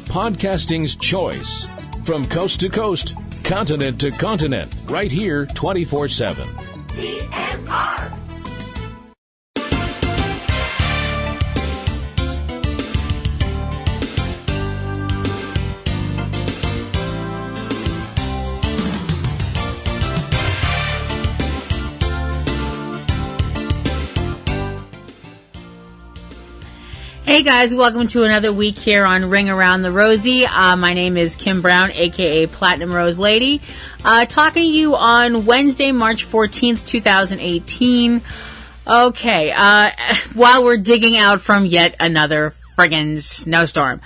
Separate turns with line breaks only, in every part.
podcasting's choice. From coast to coast, continent to continent, right here 24/7.
PNR.
Hey guys, welcome to another week here on Ring Around The Rosie. My name is Kim Brown, aka Platinum Rose Lady, talking to you on Wednesday, March 14th, 2018. Okay, while we're digging out from yet another friggin' snowstorm.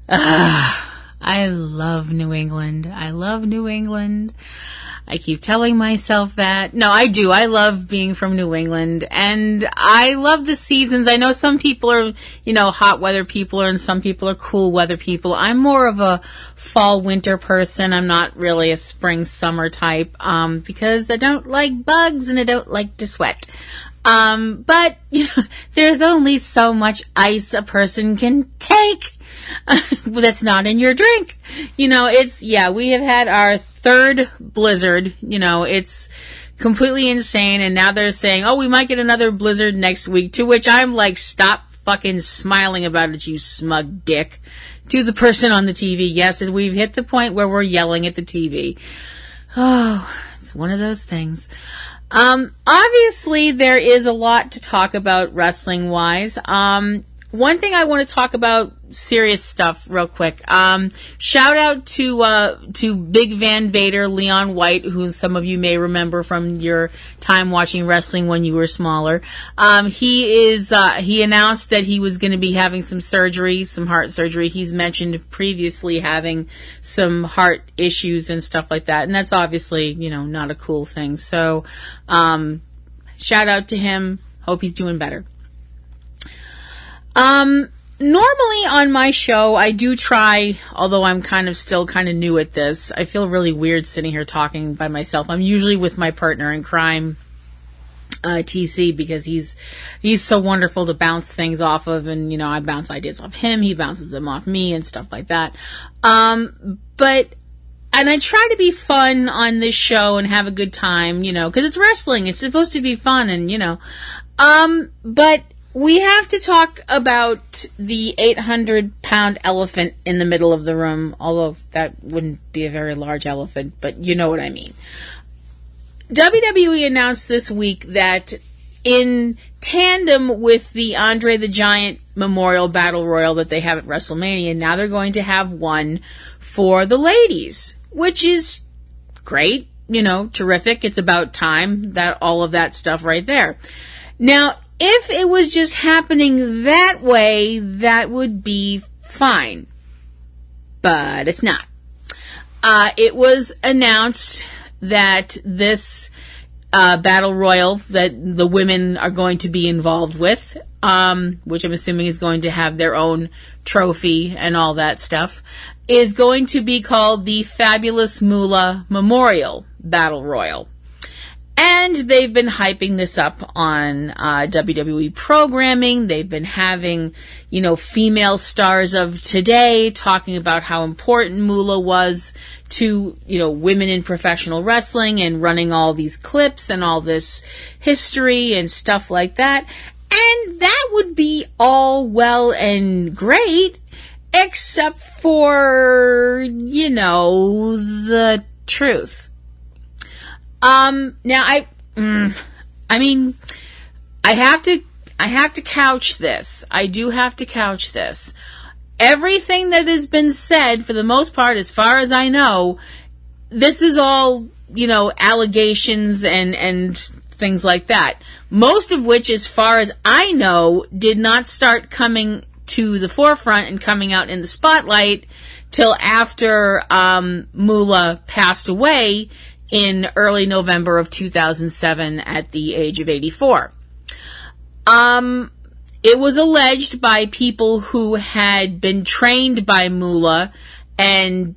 I love New England. I love New England. I keep telling myself that. No, I do. I love being from New England, and I love the seasons. I know some people are, hot weather people, and some people are cool weather people. I'm more of a fall winter person. I'm not really a spring summer type, because I don't like bugs and I don't like to sweat. But there's only so much ice a person can take that's not in your drink. We have had our third blizzard. It's completely insane, and now they're saying, oh, we might get another blizzard next week, to which I'm like, stop fucking smiling about it, you smug dick. To the person on the TV, yes, as we've hit the point where we're yelling at the TV. Oh, it's one of those things. Obviously there is a lot to talk about wrestling wise. One thing I want to talk about, serious stuff real quick. Shout out to Big Van Vader, Leon White, who some of you may remember from your time watching wrestling when you were smaller. He announced that he was going to be having some surgery, some heart surgery. He's mentioned previously having some heart issues and stuff like that. And that's obviously, not a cool thing. So, shout out to him. Hope he's doing better. Normally on my show, I do try, although I'm still kind of new at this. I feel really weird sitting here talking by myself. I'm usually with my partner in crime, TC, because he's so wonderful to bounce things off of, and, I bounce ideas off him, he bounces them off me and stuff like that. And I try to be fun on this show and have a good time, because it's wrestling. It's supposed to be fun and, but we have to talk about the 800-pound elephant in the middle of the room, although that wouldn't be a very large elephant, but you know what I mean. WWE announced this week that in tandem with the Andre the Giant Memorial Battle Royal that they have at WrestleMania, now they're going to have one for the ladies, which is great, terrific. It's about time, that all of that stuff right there. Now, if it was just happening that way, that would be fine. But it's not. It was announced that this battle royal that the women are going to be involved with, which I'm assuming is going to have their own trophy and all that stuff, is going to be called the Fabulous Moolah Memorial Battle Royal. And they've been hyping this up on WWE programming. They've been having, female stars of today talking about how important Moolah was to, women in professional wrestling, and running all these clips and all this history and stuff like that. And that would be all well and great, except for, the truth. Now I have to couch this. I do have to couch this. Everything that has been said, for the most part, as far as I know, this is all, allegations and things like that. Most of which, as far as I know, did not start coming to the forefront and coming out in the spotlight till after, Moolah passed away in early November of 2007 at the age of 84. It was alleged by people who had been trained by Moolah and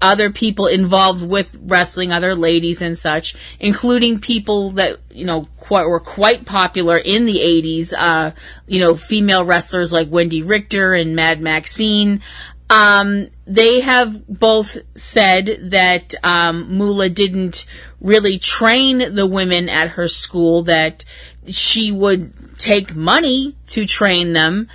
other people involved with wrestling, other ladies and such, including people that, were quite popular in the 80s, female wrestlers like Wendy Richter and Mad Maxine, They have both said that Moolah didn't really train the women at her school, that she would take money to train them,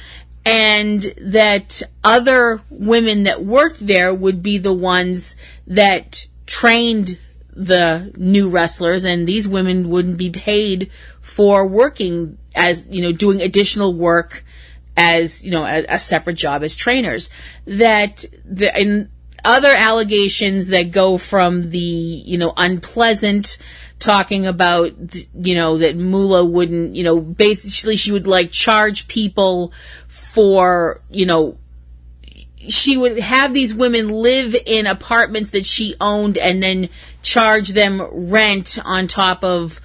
and that other women that worked there would be the ones that trained the new wrestlers, and these women wouldn't be paid for working as, doing additional work as, a separate job as trainers. That and other allegations that go from the, unpleasant, talking about, that Moolah wouldn't, basically she would like charge people for, she would have these women live in apartments that she owned and then charge them rent on top of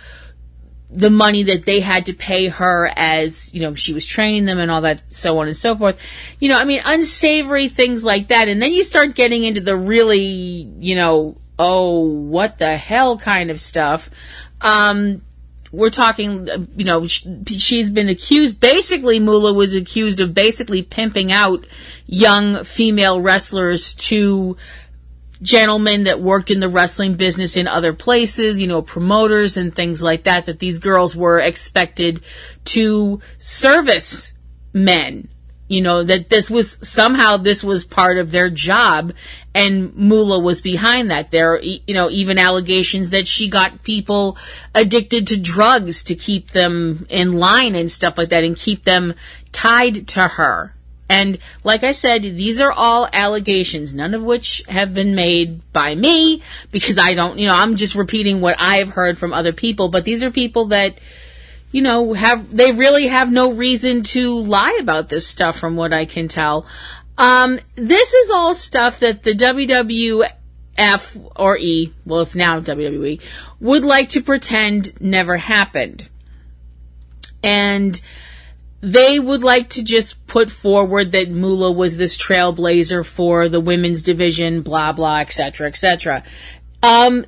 the money that they had to pay her as, she was training them and all that, so on and so forth. Unsavory things like that. And then you start getting into the really, oh, what the hell kind of stuff. We're talking, she's been accused, basically Moolah was accused of basically pimping out young female wrestlers to gentlemen that worked in the wrestling business in other places, promoters and things like that, that these girls were expected to service men. That this was part of their job, and Moolah was behind that. There are, even allegations that she got people addicted to drugs to keep them in line and stuff like that, and keep them tied to her. And like I said, these are all allegations, none of which have been made by me, because I don't, I'm just repeating what I've heard from other people, but these are people that, they really have no reason to lie about this stuff from what I can tell. This is all stuff that the WWF or well, it's now WWE, would like to pretend never happened. And they would like to just put forward that Moolah was this trailblazer for the women's division, blah, blah, etc., etc.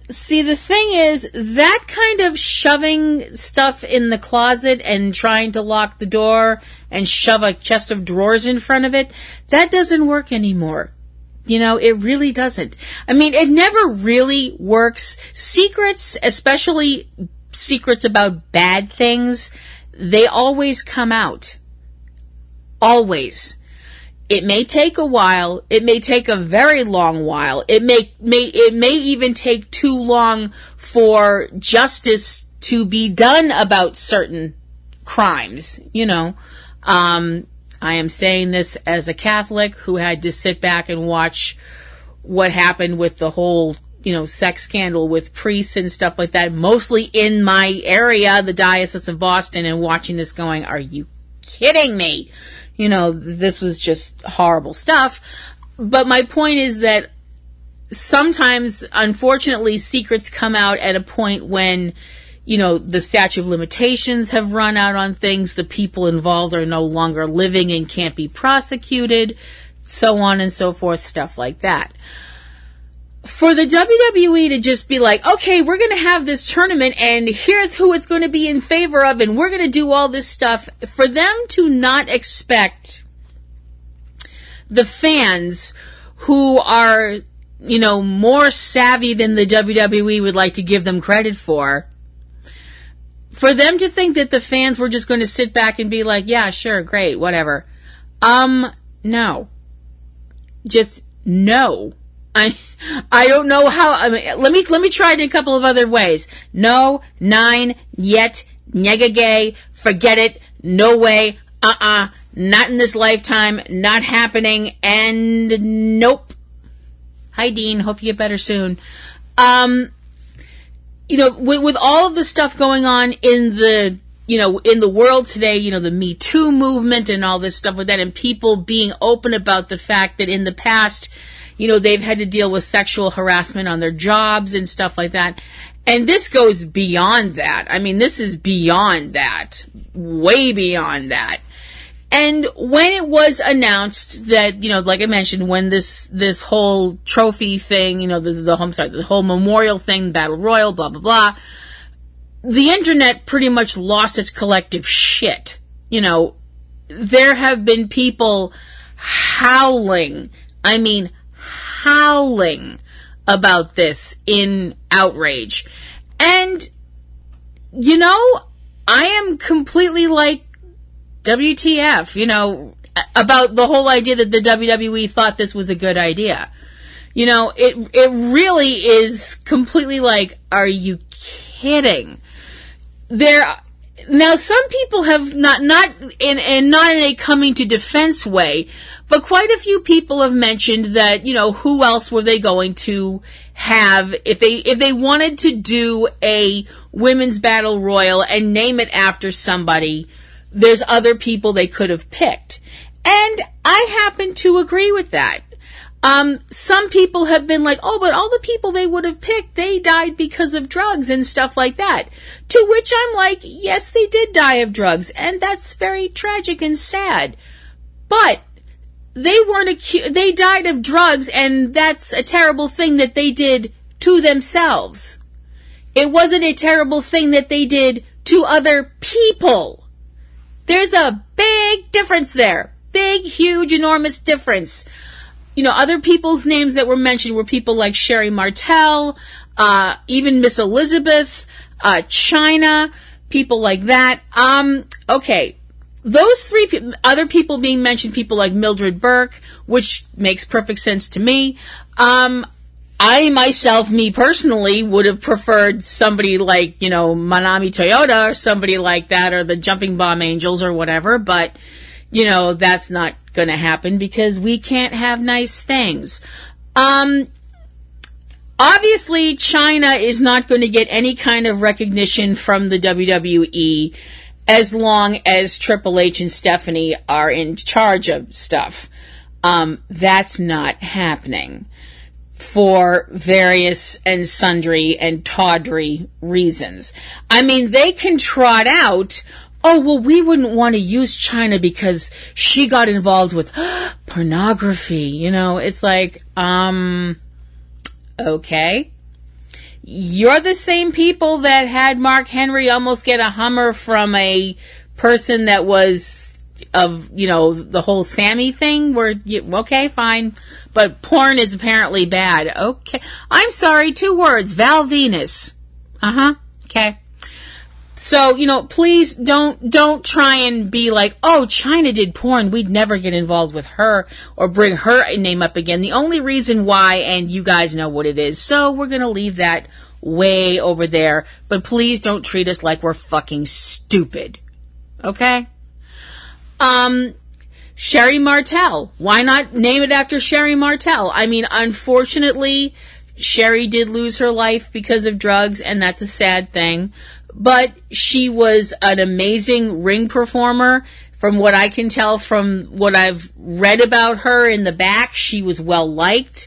See, the thing is, that kind of shoving stuff in the closet and trying to lock the door and shove a chest of drawers in front of it, that doesn't work anymore. It really doesn't. It never really works. Secrets, especially secrets about bad things, they always come out. Always. It may take a while. It may take a very long while. It may even take too long for justice to be done about certain crimes. I am saying this as a Catholic who had to sit back and watch what happened with the whole, sex scandal with priests and stuff like that, mostly in my area, the Diocese of Boston, and watching this going, are you kidding me? This was just horrible stuff. But my point is that sometimes, unfortunately, secrets come out at a point when, the statute of limitations have run out on things, the people involved are no longer living and can't be prosecuted, so on and so forth, stuff like that. For the WWE to just be like, okay, we're going to have this tournament and here's who it's going to be in favor of and we're going to do all this stuff, for them to not expect the fans who are, more savvy than the WWE would like to give them credit for them to think that the fans were just going to sit back and be like, yeah, sure, great, whatever. No. Just no. I don't know how. Let me try it in a couple of other ways. No, nine, yet, nega gay, forget it, no way, not in this lifetime, not happening, and nope. Hi, Dean, hope you get better soon. With all of the stuff going on in the, in the world today, the Me Too movement and all this stuff with that, and people being open about the fact that in the past, they've had to deal with sexual harassment on their jobs and stuff like that. And this goes beyond that. This is beyond that. Way beyond that. And when it was announced that, like I mentioned, when this whole trophy thing, the whole memorial thing, Battle Royal, blah, blah, blah, the internet pretty much lost its collective shit. There have been people howling I mean, howling about this in outrage. And, you know, I am completely like, WTF, you know, about the whole idea that the WWE thought this was a good idea. You know, it really is completely like, are you kidding? Now some people have not in a coming to defense way, but quite a few people have mentioned that, you know, who else were they going to have if they wanted to do a women's battle royal and name it after somebody, there's other people they could have picked. And I happen to agree with that. Some people have been like, oh, but all the people they would have picked, they died because of drugs and stuff like that. To which I'm like, yes, they did die of drugs, and that's very tragic and sad. But they they died of drugs, and that's a terrible thing that they did to themselves. It wasn't a terrible thing that they did to other people. There's a big difference there. Big, huge, enormous difference. You know, other people's names that were mentioned were people like Sherry Martel, even Miss Elizabeth, China, people like that. Okay. Those three other people being mentioned, people like Mildred Burke, which makes perfect sense to me. I myself, me personally, would have preferred somebody like, you know, Manami Toyota or somebody like that, or the Jumping Bomb Angels or whatever, but, you know, that's not going to happen because we can't have nice things. Obviously, China is not going to get any kind of recognition from the WWE as long as Triple H and Stephanie are in charge of stuff. That's not happening for various and sundry and tawdry reasons. I mean, they can trot out, oh, well, we wouldn't want to use China because she got involved with pornography. You know, it's like, okay. You're the same people that had Mark Henry almost get a Hummer from a person that was of, you know, the whole Sammy thing where, okay, fine. But porn is apparently bad. Okay. I'm sorry, 2 words. Val Venus. Okay. So, you know, please don't try and be like, oh, China did porn, we'd never get involved with her or bring her name up again. The only reason why, and you guys know what it is, so we're going to leave that way over there. But please don't treat us like we're fucking stupid. Okay? Sherry Martel. Why not name it after Sherry Martel? I mean, unfortunately, Sherry did lose her life because of drugs, and that's a sad thing. But she was an amazing ring performer. From what I can tell from what I've read about her in the back, she was well liked.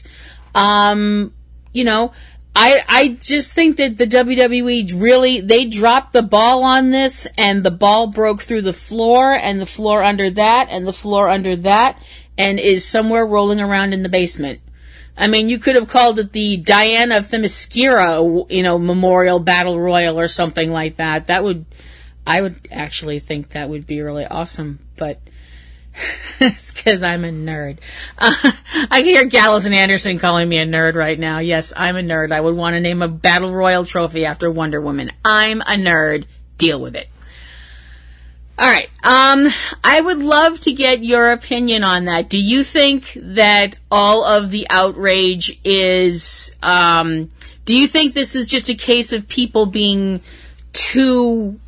You know, I just think that the WWE really, they dropped the ball on this, and the ball broke through the floor, and the floor under that, and the floor under that, and is somewhere rolling around in the basement. I mean, you could have called it the Diana of Themyscira, you know, Memorial Battle Royal or something like that. I would actually think that would be really awesome, but it's because I'm a nerd. I can hear Gallows and Anderson calling me a nerd right now. Yes, I'm a nerd. I would want to name a Battle Royal trophy after Wonder Woman. I'm a nerd. Deal with it. All right. I would love to get your opinion on that. Do you think that all of the outrage is, do you think this is just a case of people being too,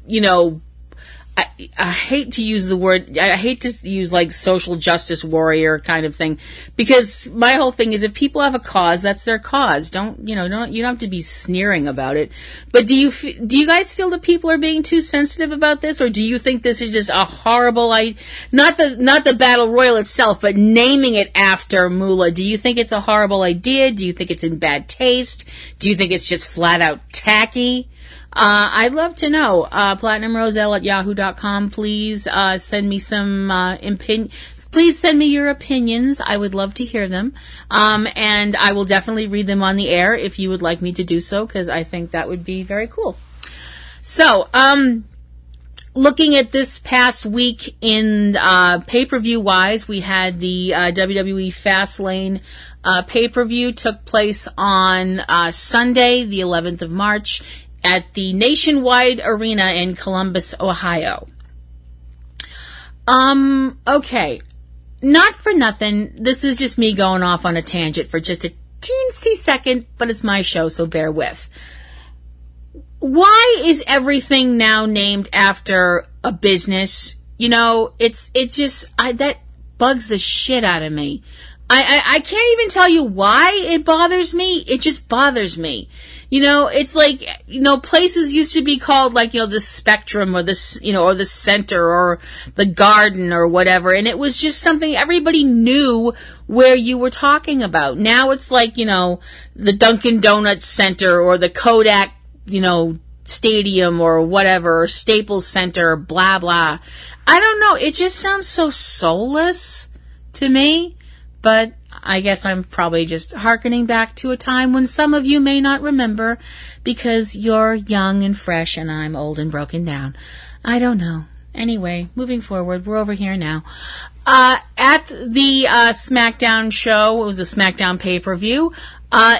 you know, I hate to use the word, I hate to use like social justice warrior kind of thing, because my whole thing is if people have a cause, that's their cause. You don't have to be sneering about it. But do you guys feel that people are being too sensitive about this, or do you think this is just a horrible, not the Battle Royal itself, but naming it after Moolah? Do you think it's a horrible idea? Do you think it's in bad taste? Do you think it's just flat out tacky? I'd love to know. PlatinumRoselle@yahoo.com. Please send me some Please send me your opinions. I would love to hear them. And I will definitely read them on the air if you would like me to do so, because I think that would be very cool. So, looking at this past week in pay-per-view wise, we had the WWE FastLane pay-per-view took place on Sunday, the 11th of March, at the Nationwide Arena in Columbus, Ohio. Okay. Not for nothing. This is just me going off on a tangent for just a teensy second, but it's my show, so bear with. Why is everything now named after a business? You know, that bugs the shit out of me. I can't even tell you why it bothers me. It just bothers me. You know, it's like, you know, places used to be called like, you know, the Spectrum or the, you know, or the Center or the Garden or whatever. And it was just something everybody knew where you were talking about. Now it's like, you know, the Dunkin' Donuts Center or the Kodak, you know, Stadium or whatever, or Staples Center, blah, blah. I don't know. It just sounds so soulless to me, but I guess I'm probably just hearkening back to a time when some of you may not remember because you're young and fresh and I'm old and broken down. I don't know. Anyway, moving forward, we're over here now. At the SmackDown show, it was a SmackDown pay-per-view.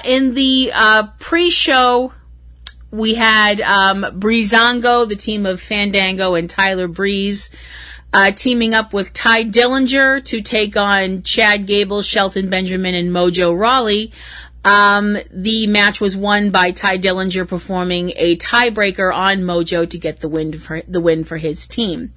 In the pre-show, we had Breezango, the team of Fandango and Tyler Breeze, teaming up with Ty Dillinger to take on Chad Gable, Shelton Benjamin, and Mojo Rawley. The match was won by Ty Dillinger performing a tiebreaker on Mojo to get the win for his team.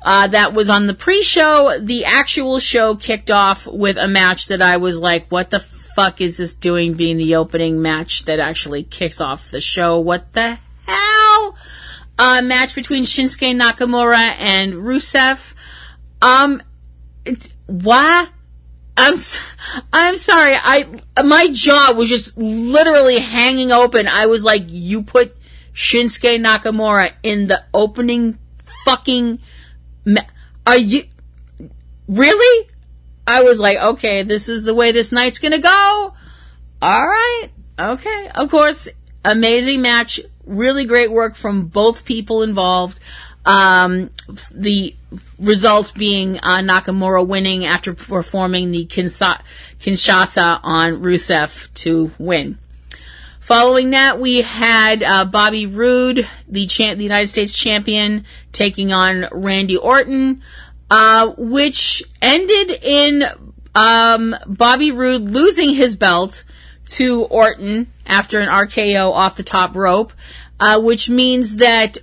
That was on the pre-show. The actual show kicked off with a match that I was like, what the fuck is this doing being the opening match that actually kicks off the show? What the hell? Match between Shinsuke Nakamura and Rusev. What? I'm sorry. My jaw was just literally hanging open. I was like, you put Shinsuke Nakamura in the opening fucking are you really? I was like, okay, this is the way this night's gonna go. All right. Okay. Of course, amazing match. Really great work from both people involved. The result being Nakamura winning after performing the Kinshasa on Rusev to win. Following that, we had Bobby Roode, the United States champion, taking on Randy Orton, which ended in Bobby Roode losing his belt to Orton after an RKO off the top rope, which means that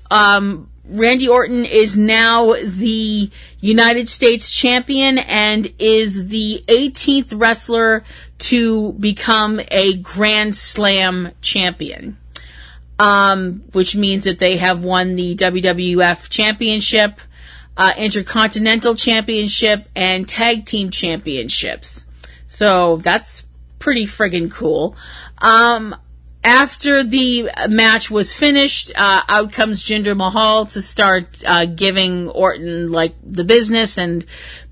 Randy Orton is now the United States champion and is the 18th wrestler to become a Grand Slam champion, which means that they have won the WWF Championship, Intercontinental Championship, and Tag Team Championships. So that's pretty friggin' cool. After the match was finished, out comes Jinder Mahal to start giving Orton like the business and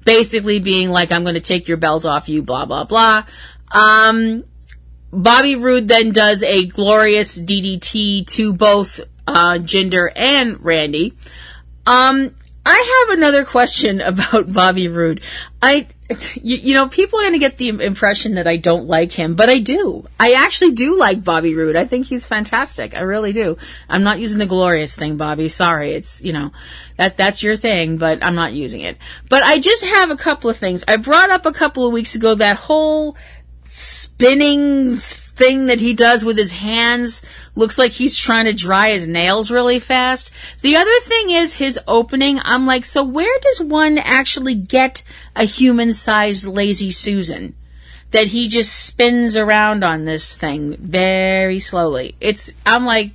basically being like, I'm going to take your belt off you, blah, blah, blah. Bobby Roode then does a glorious DDT to both Jinder and Randy. I have another question about Bobby Roode. You know, people are going to get the impression that I don't like him, but I do. I actually do like Bobby Roode. I think he's fantastic. I really do. I'm not using the glorious thing, Bobby. Sorry. It's, you know, that's your thing, but I'm not using it. But I just have a couple of things. I brought up a couple of weeks ago that whole spinning thing that he does with his hands. Looks like he's trying to dry his nails really fast. The other thing is his opening. I'm like, so where does one actually get a human-sized Lazy Susan that he just spins around on this thing very slowly? I'm like,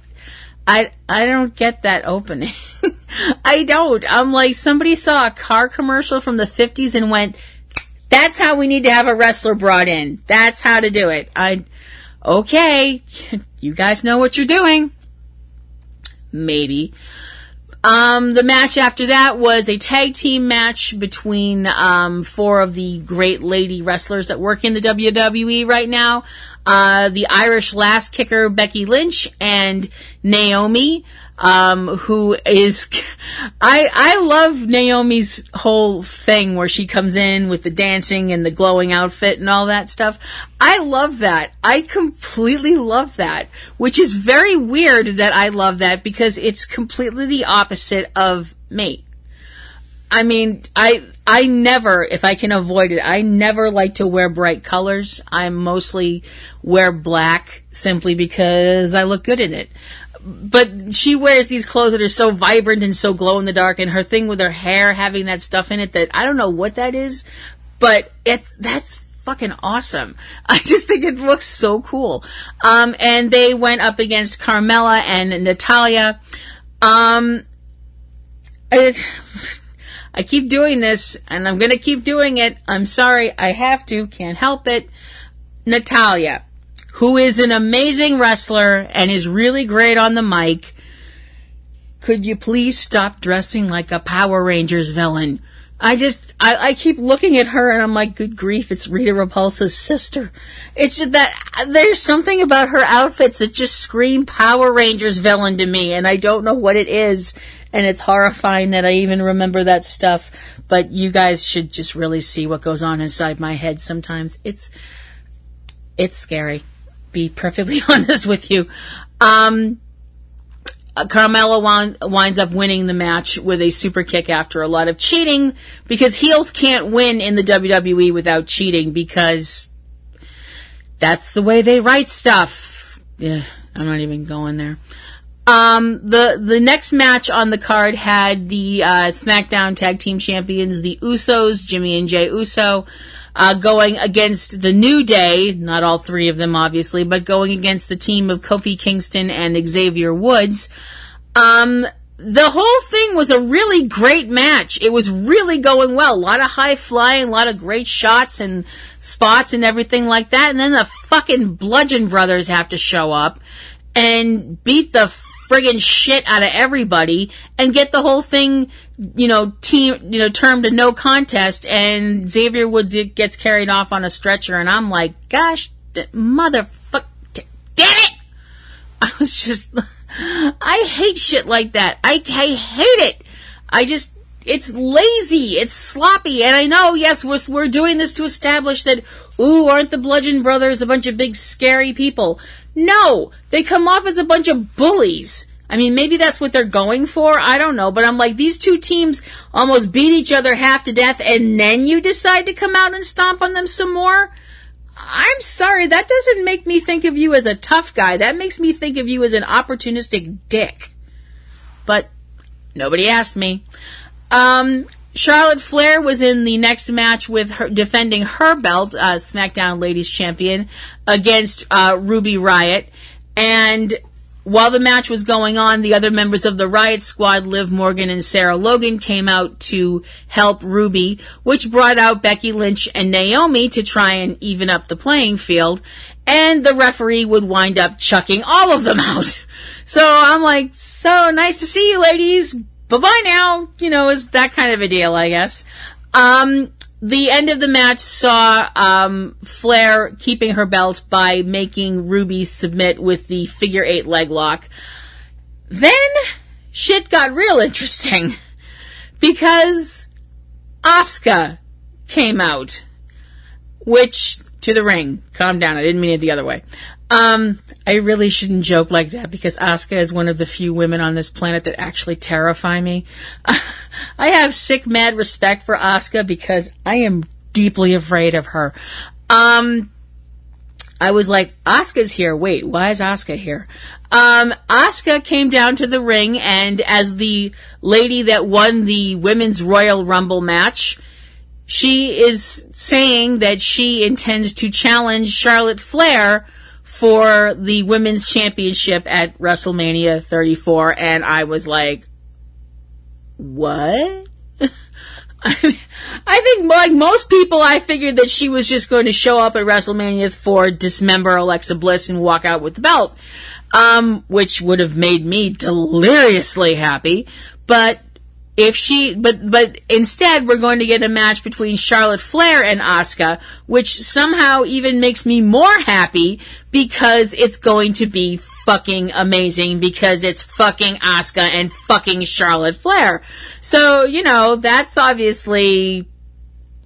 I don't get that opening. I don't. I'm like, somebody saw a car commercial from the 50s and went, that's how we need to have a wrestler brought in. That's how to do it. Okay, you guys know what you're doing. Maybe. The match after that was a tag team match between 4 of the great lady wrestlers that work in the WWE right now. the Irish Lass Kicker Becky Lynch, and Naomi, who is, I love Naomi's whole thing where she comes in with the dancing and the glowing outfit and all that stuff. I love that. I completely love that, which is very weird that I love that because it's completely the opposite of me. I mean, I never, if I can avoid it, I never like to wear bright colors. I mostly wear black simply because I look good in it. But she wears these clothes that are so vibrant and so glow in the dark, and her thing with her hair having that stuff in it that I don't know what that is, but that's fucking awesome. I just think it looks so cool. And they went up against Carmella and Natalia. I keep doing this, and I'm gonna keep doing it. I'm sorry, I have to, can't help it. Natalia, who is an amazing wrestler and is really great on the mic, could you please stop dressing like a Power Rangers villain? I keep looking at her and I'm like, good grief, it's Rita Repulsa's sister. It's just that there's something about her outfits that just scream Power Rangers villain to me, and I don't know what it is, and it's horrifying that I even remember that stuff, but you guys should just really see what goes on inside my head sometimes. It's scary. Be perfectly honest with you. Carmella winds up winning the match with a super kick after a lot of cheating, because heels can't win in the WWE without cheating, because that's the way they write stuff. Yeah, I'm not even going there. The next match on the card had the SmackDown Tag Team Champions, the Usos, Jimmy and Jey Uso, going against the New Day, not all three of them obviously, but going against the team of Kofi Kingston and Xavier Woods. The whole thing was a really great match. It was really going well. A lot of high flying, a lot of great shots and spots and everything like that. And then the fucking Bludgeon Brothers have to show up and beat the friggin' shit out of everybody and get the whole thing, termed a no contest, and Xavier Woods gets carried off on a stretcher, and I'm like, gosh, motherfucker, damn it! I hate shit like that. I hate it. It's lazy, it's sloppy, and I know, yes, we're doing this to establish that, aren't the Bludgeon Brothers a bunch of big scary people? No, they come off as a bunch of bullies. I mean, maybe that's what they're going for, I don't know, but I'm like, these two teams almost beat each other half to death, and then you decide to come out and stomp on them some more? I'm sorry, that doesn't make me think of you as a tough guy. That makes me think of you as an opportunistic dick. But nobody asked me. Charlotte Flair was in the next match with her defending her belt, SmackDown Ladies Champion, against Ruby Riott. And while the match was going on, the other members of the Riott Squad, Liv Morgan and Sarah Logan, came out to help Ruby, which brought out Becky Lynch and Naomi to try and even up the playing field. And the referee would wind up chucking all of them out. So I'm like, so nice to see you, ladies. Bye-bye now, is that kind of a deal, I guess. The end of the match saw Flair keeping her belt by making Ruby submit with the figure 8 leg lock. Then shit got real interesting because Asuka came out, which, to the ring. Calm down, I didn't mean it the other way. I really shouldn't joke like that because Asuka is one of the few women on this planet that actually terrify me. I have sick, mad respect for Asuka because I am deeply afraid of her. I was like, Asuka's here. Wait, why is Asuka here? Asuka came down to the ring, and as the lady that won the Women's Royal Rumble match, she is saying that she intends to challenge Charlotte Flair for the Women's Championship at WrestleMania 34, and I was like, what? I think, like most people, I figured that she was just going to show up at WrestleMania 4, dismember Alexa Bliss, and walk out with the belt, which would have made me deliriously happy, but But instead we're going to get a match between Charlotte Flair and Asuka, which somehow even makes me more happy because it's going to be fucking amazing because it's fucking Asuka and fucking Charlotte Flair. So, that's obviously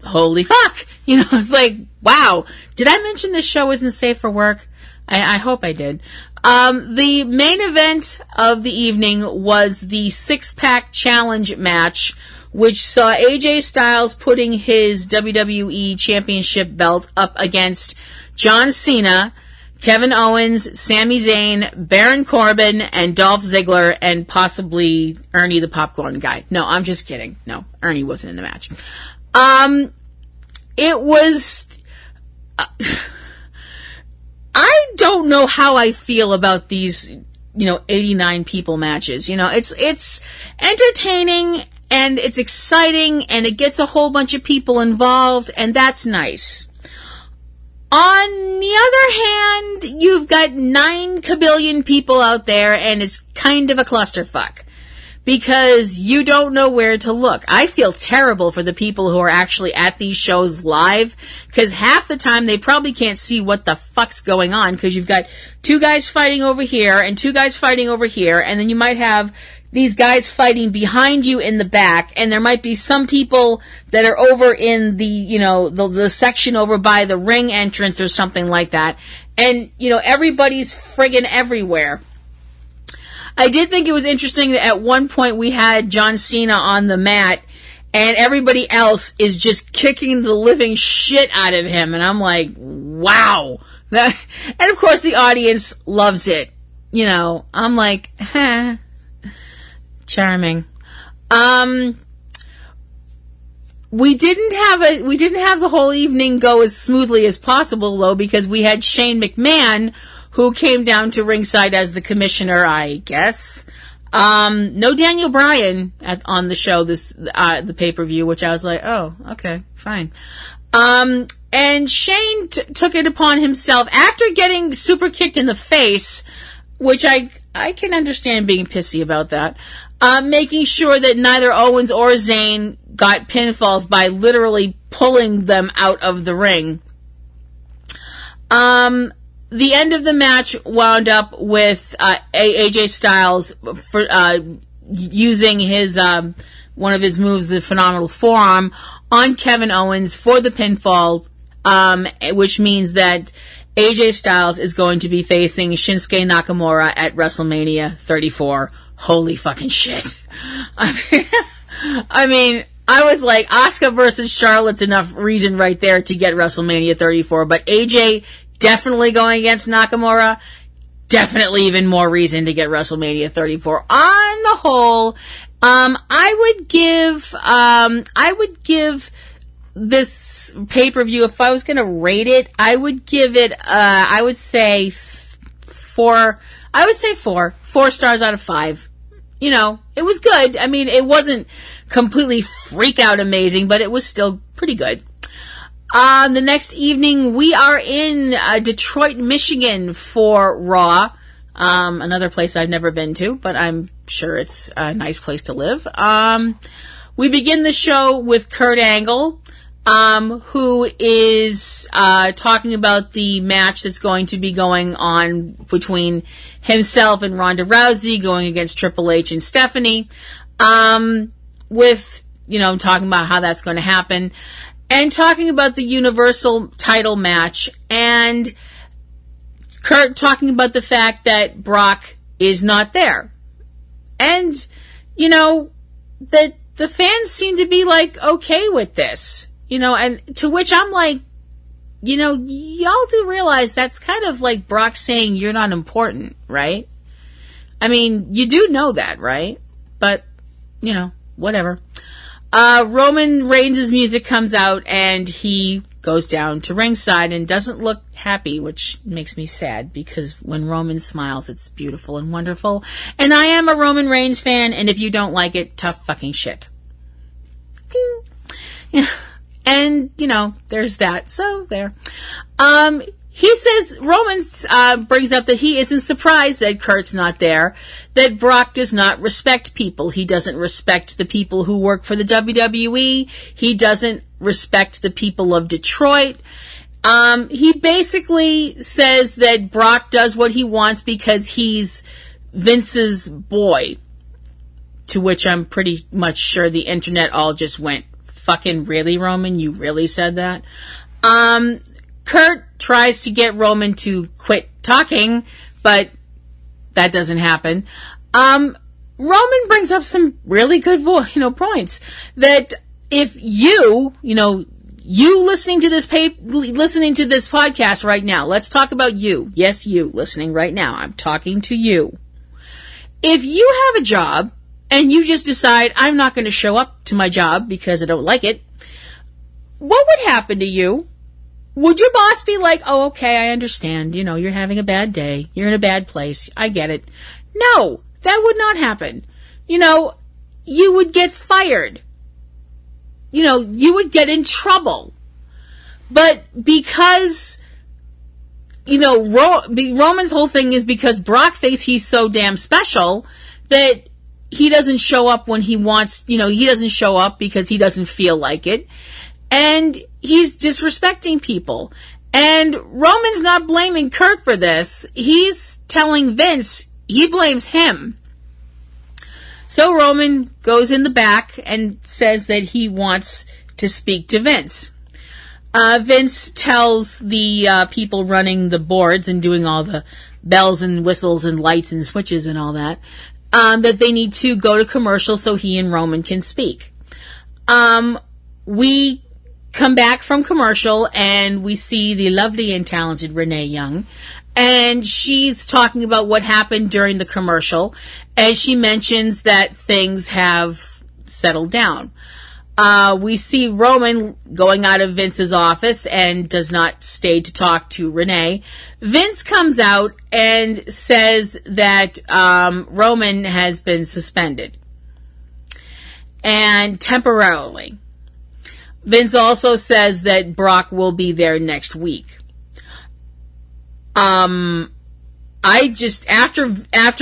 holy fuck. It's like, wow. Did I mention this show isn't safe for work? I hope I did. The main event of the evening was the 6-pack challenge match, which saw AJ Styles putting his WWE Championship belt up against John Cena, Kevin Owens, Sami Zayn, Baron Corbin, and Dolph Ziggler, and possibly Ernie the Popcorn Guy. No, I'm just kidding. No, Ernie wasn't in the match. It was... I don't know how I feel about these, 89 people matches. It's entertaining and it's exciting and it gets a whole bunch of people involved and that's nice. On the other hand, you've got 9 kabillion people out there and it's kind of a clusterfuck. Because you don't know where to look. I feel terrible for the people who are actually at these shows live, because half the time they probably can't see what the fuck's going on, because you've got 2 guys fighting over here and 2 guys fighting over here, and then you might have these guys fighting behind you in the back, and there might be some people that are over in the, the section over by the ring entrance or something like that, and, everybody's friggin' everywhere. I did think it was interesting that at one point we had John Cena on the mat and everybody else is just kicking the living shit out of him. And I'm like, wow. And of course the audience loves it. I'm like, charming. We didn't have the whole evening go as smoothly as possible though, because we had Shane McMahon, who came down to ringside as the commissioner, I guess. No Daniel Bryan on the show, the pay-per-view, which I was like, oh, okay, fine. And Shane took it upon himself, after getting super kicked in the face, which I can understand being pissy about that, making sure that neither Owens or Zayn got pinfalls by literally pulling them out of the ring. The end of the match wound up with AJ Styles for using his one of his moves, the phenomenal forearm, on Kevin Owens for the pinfall, which means that AJ Styles is going to be facing Shinsuke Nakamura at WrestleMania 34. Holy fucking shit. I mean, I was like, Asuka versus Charlotte's enough reason right there to get WrestleMania 34, but AJ definitely going against Nakamura, definitely even more reason to get WrestleMania 34. On the whole, I would give this pay-per-view, if I was going to rate it, I would give it, I would say 4 stars out of 5. It was good. I mean, it wasn't completely freak out amazing, but it was still pretty good. The next evening, we are in Detroit, Michigan for Raw. Another place I've never been to, but I'm sure it's a nice place to live. We begin the show with Kurt Angle, who is talking about the match that's going to be going on between himself and Ronda Rousey, going against Triple H and Stephanie, with, talking about how that's going to happen. And talking about the Universal title match, and Kurt talking about the fact that Brock is not there. And, that the fans seem to be okay with this, and to which I'm like, y'all do realize that's kind of like Brock saying you're not important, right? I mean, you do know that, right? But, whatever. Roman Reigns' music comes out and he goes down to ringside and doesn't look happy, which makes me sad because when Roman smiles, it's beautiful and wonderful. And I am a Roman Reigns fan, and if you don't like it, tough fucking shit. Ding. Yeah. And, there's that. So, there. he says, Roman brings up that he isn't surprised that Kurt's not there, that Brock does not respect people. He doesn't respect the people who work for the WWE. He doesn't respect the people of Detroit. He basically says that Brock does what he wants because he's Vince's boy. To which I'm pretty much sure the internet all just went, fucking really, Roman? You really said that? Kurt tries to get Roman to quit talking, but that doesn't happen. Roman brings up some really good points. That if you listening to this podcast right now, let's talk about you. Yes, you listening right now. I'm talking to you. If you have a job and you just decide, I'm not going to show up to my job because I don't like it, what would happen to you? Would your boss be like, oh, okay, I understand. You're having a bad day. You're in a bad place. I get it. No, that would not happen. You would get fired. You would get in trouble. But because, Roman's whole thing is because Brock thinks he's so damn special that he doesn't show up when he wants, he doesn't show up because he doesn't feel like it. And he's disrespecting people. And Roman's not blaming Kurt for this. He's telling Vince he blames him. So Roman goes in the back and says that he wants to speak to Vince. Vince tells the people running the boards and doing all the bells and whistles and lights and switches and all that, that they need to go to commercial so he and Roman can speak. We come back from commercial and we see the lovely and talented Renee Young, and she's talking about what happened during the commercial, and she mentions that things have settled down. We see Roman going out of Vince's office and does not stay to talk to Renee. Vince comes out and says that Roman has been suspended, and temporarily. Vince also says that Brock will be there next week. After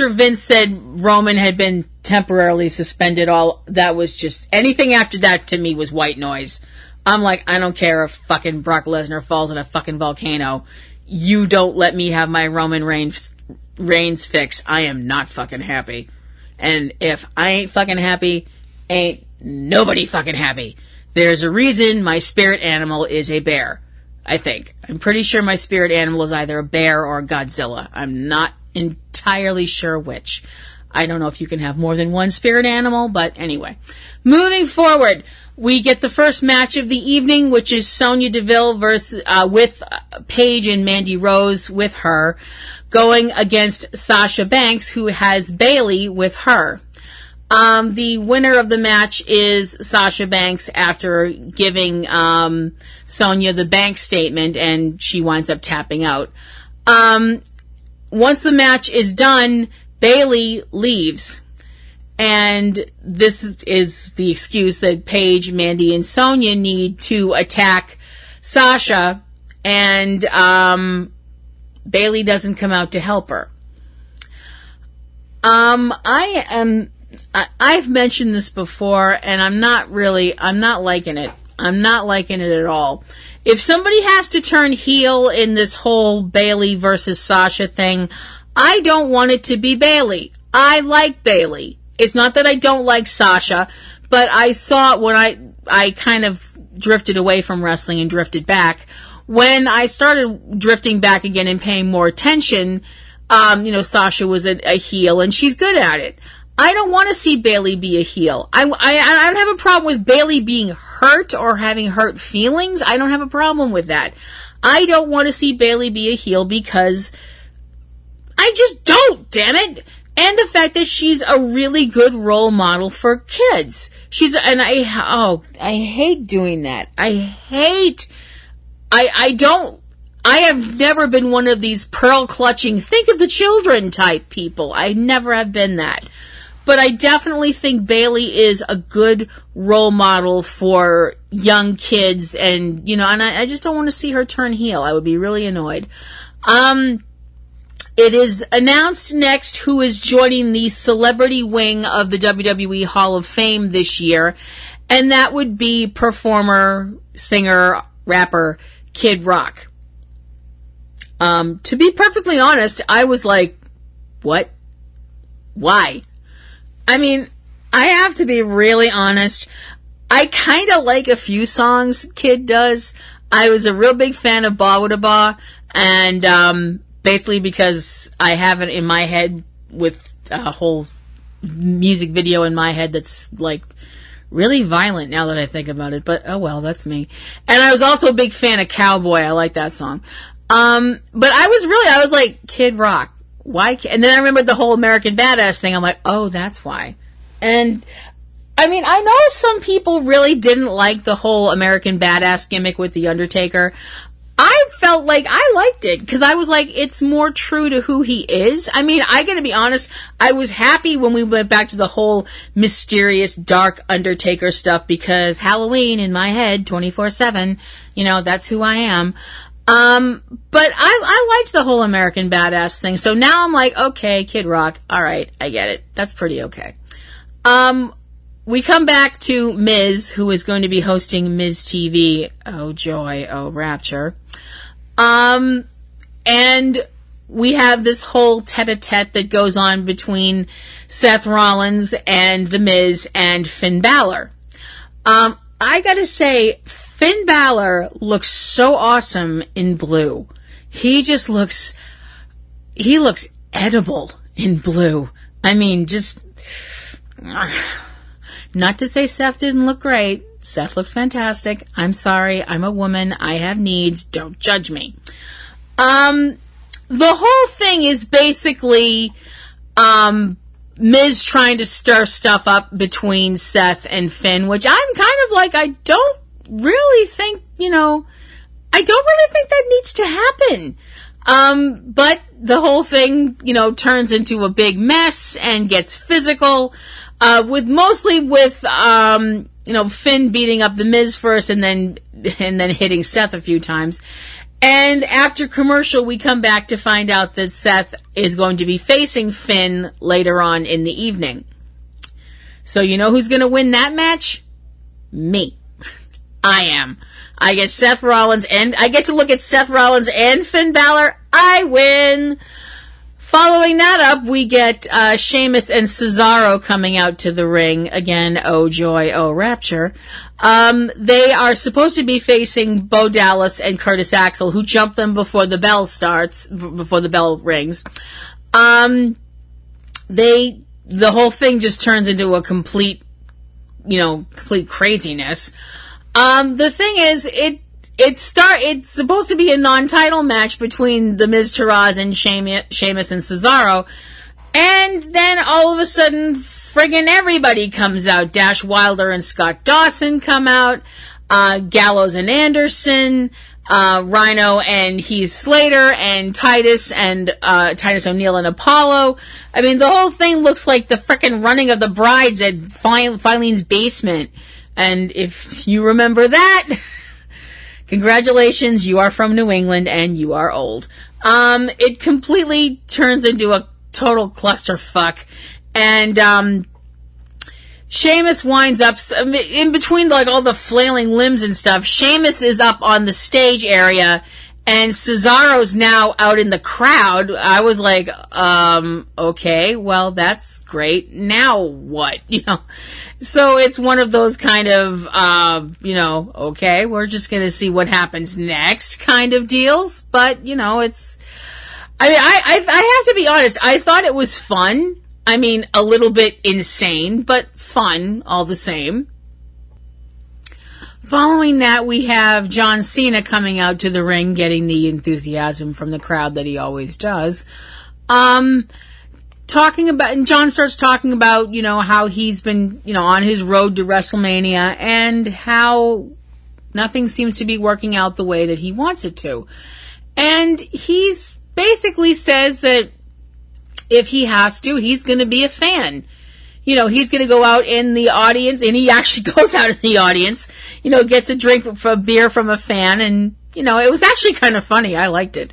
Vince said Roman had been temporarily suspended, that was just, anything after that to me was white noise. I'm like, I don't care if fucking Brock Lesnar falls in a fucking volcano. You don't let me have my Roman Reigns fix. I am not fucking happy. And if I ain't fucking happy, ain't nobody fucking happy. There's a reason my spirit animal is a bear, I think. I'm pretty sure my spirit animal is either a bear or a Godzilla. I'm not entirely sure which. I don't know if you can have more than one spirit animal, but anyway. Moving forward, we get the first match of the evening, which is Sonya Deville with Paige and Mandy Rose with her, going against Sasha Banks, who has Bayley with her. The winner of the match is Sasha Banks after giving Sonya the bank statement, and she winds up tapping out. Once the match is done, Bayley leaves, and this is the excuse that Paige, Mandy, and Sonya need to attack Sasha, and Bayley doesn't come out to help her. I've mentioned this before, and I'm not liking it. I'm not liking it at all. If somebody has to turn heel in this whole Bayley versus Sasha thing, I don't want it to be Bayley. I like Bayley. It's not that I don't like Sasha, but I saw it when I kind of drifted away from wrestling and drifted back. When I started drifting back again and paying more attention, Sasha was a heel, and she's good at it. I don't want to see Bayley be a heel. I don't have a problem with Bayley being hurt or having hurt feelings. I don't have a problem with that. I don't want to see Bayley be a heel because I just don't, damn it. And the fact that she's a really good role model for kids. I hate doing that. I have never been one of these pearl clutching, think of the children type people. I never have been that. but I definitely think Bayley is a good role model for young kids, and, you know, and I just don't want to see her turn heel. I would be really annoyed. It is announced next who is joining the celebrity wing of the WWE Hall of Fame this year, and that would be performer, singer, rapper Kid Rock. To be perfectly honest, I was like, what? Why? I mean, I have to be really honest. I kind of like a few songs Kid does. I was a real big fan of Ba Wada Ba, and basically because I have it in my head with a whole music video in my head that's like really violent now that I think about it, but oh well, that's me. And I was also a big fan of Cowboy. I like that song. But I was like, Kid Rock, why? And then I remembered the whole American Badass thing. I'm like, oh, that's why. And I mean, I know some people really didn't like the whole American Badass gimmick with The Undertaker. I felt like I liked it because I was like, it's more true to who he is. I mean, I gotta be honest, I was happy when we went back to the whole mysterious, dark Undertaker stuff because Halloween in my head, 24/7, you know, that's who I am. But I liked the whole American Badass thing. So now I'm like, okay, Kid Rock, alright, I get it. That's pretty okay. We come back to Miz, who is going to be hosting Miz TV. Oh joy, oh rapture. And we have this whole tete-a-tete that goes on between Seth Rollins and The Miz and Finn Balor. I gotta say, Finn Balor looks so awesome in blue. He looks edible in blue. I mean, just, not to say Seth didn't look great. Seth looked fantastic. I'm sorry. I'm a woman. I have needs. Don't judge me. The whole thing is basically, Miz trying to stir stuff up between Seth and Finn, which I'm kind of like, I don't really think that needs to happen. But the whole thing, turns into a big mess and gets physical, mostly with Finn beating up the Miz first and then hitting Seth a few times. And after commercial, we come back to find out that Seth is going to be facing Finn later on in the evening. So you know who's going to win that match? Me. I am. I get Seth Rollins and I get to look at Seth Rollins and Finn Balor. I win. Following that up, we get Sheamus and Cesaro coming out to the ring. Again, oh joy, oh rapture. They are supposed to be facing Bo Dallas and Curtis Axel, who jumped them before the bell rings. The whole thing just turns into a complete craziness. The thing is, it's supposed to be a non-title match between The Miz, Taraz, and Sheamus and Cesaro, and then all of a sudden, friggin' everybody comes out. Dash Wilder and Scott Dawson come out, Gallows and Anderson, Rhino and Heath Slater, and Titus O'Neil and Apollo. I mean, the whole thing looks like the frickin' running of the brides at Filene's basement. And if you remember that, congratulations, you are from New England and you are old. It completely turns into a total clusterfuck. And, Sheamus winds up, in between like all the flailing limbs and stuff, Sheamus is up on the stage area and Cesaro's now out in the crowd. I was like, okay, well, that's great. Now what? So it's one of those kind of, okay, we're just going to see what happens next kind of deals. But, I have to be honest. I thought it was fun. I mean, a little bit insane, but fun all the same. Following that, we have John Cena coming out to the ring, getting the enthusiasm from the crowd that he always does. And John starts talking about, how he's been, on his road to WrestleMania and how nothing seems to be working out the way that he wants it to. And he's basically says that if he has to, he's going to be a fan. he's going to go out in the audience, and he actually goes out in the audience, gets a drink for a beer from a fan, and, it was actually kind of funny. I liked it.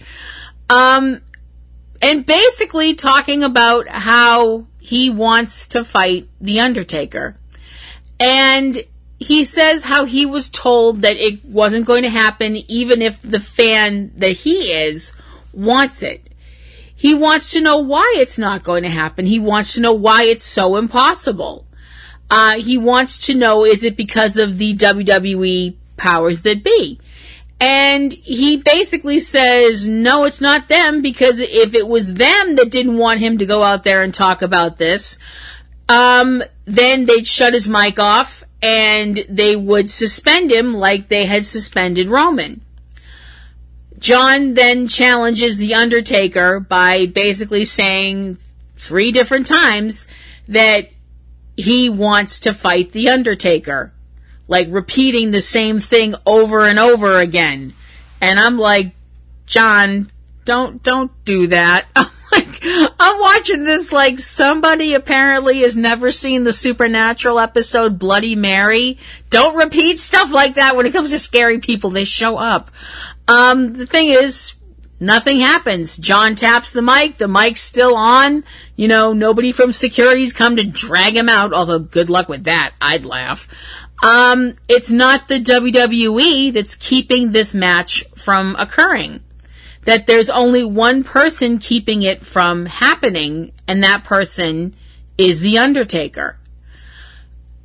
And basically talking about how he wants to fight The Undertaker. And he says how he was told that it wasn't going to happen even if the fan that he is wants it. He wants to know why it's not going to happen. He wants to know why it's so impossible. He wants to know, is it because of the WWE powers that be? And he basically says, no, it's not them, because if it was them that didn't want him to go out there and talk about this, then they'd shut his mic off and they would suspend him like they had suspended Roman. John then challenges The Undertaker by basically saying 3 different times that he wants to fight The Undertaker. Like repeating the same thing over and over again. And I'm like, John, don't do that. I'm watching this like somebody apparently has never seen the Supernatural episode Bloody Mary. Don't repeat stuff like that when it comes to scary people. They show up. The thing is, nothing happens. John taps the mic. The mic's still on. Nobody from security's come to drag him out, although good luck with that. I'd laugh. It's not the WWE that's keeping this match from occurring. That there's only one person keeping it from happening, and that person is The Undertaker.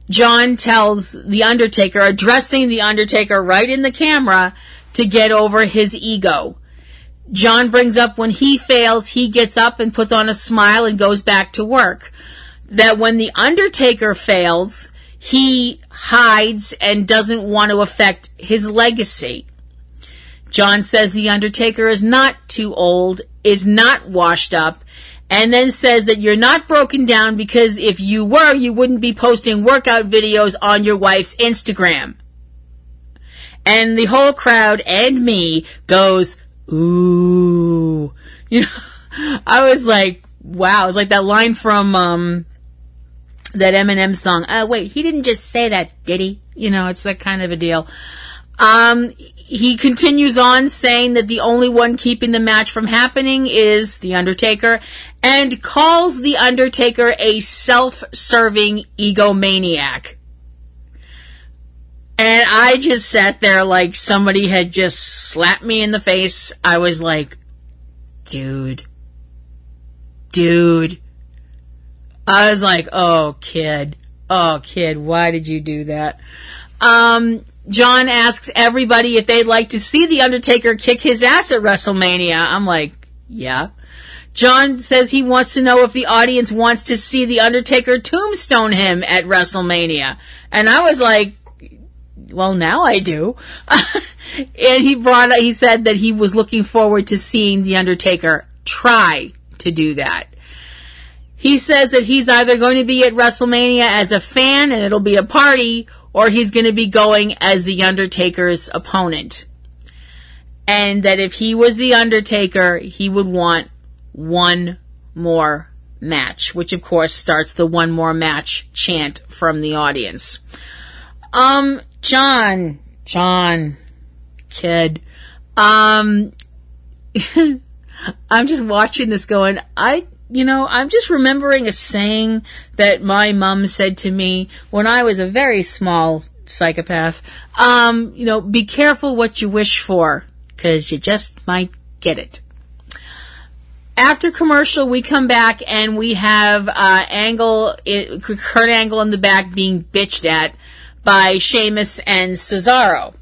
John tells The Undertaker, addressing The Undertaker right in the camera, to get over his ego. John brings up when he fails, he gets up and puts on a smile and goes back to work. That when The Undertaker fails, he hides and doesn't want to affect his legacy. John says The Undertaker is not too old, is not washed up, and then says that you're not broken down because if you were, you wouldn't be posting workout videos on your wife's Instagram. And the whole crowd and me goes, ooh. I was like, wow. It's like that line from that Eminem song. Wait, he didn't just say that, did he? It's that kind of a deal. He continues on saying that the only one keeping the match from happening is The Undertaker, and calls The Undertaker a self-serving egomaniac. And I just sat there like somebody had just slapped me in the face. I was like, dude. I was like, oh, kid, why did you do that? John asks everybody if they'd like to see The Undertaker kick his ass at WrestleMania. I'm like, yeah. John says he wants to know if the audience wants to see The Undertaker tombstone him at WrestleMania. And I was like, well, now I do. And he said that he was looking forward to seeing The Undertaker try to do that. He says that he's either going to be at WrestleMania as a fan and it'll be a party, or he's going to be going as The Undertaker's opponent. And that if he was The Undertaker, he would want one more match, which of course starts the one more match chant from the audience. John, kid, I'm just watching this going, I'm just remembering a saying that my mom said to me when I was a very small psychopath. Be careful what you wish for, because you just might get it. After commercial, we come back and we have Kurt Angle in the back being bitched at by Sheamus and Cesaro,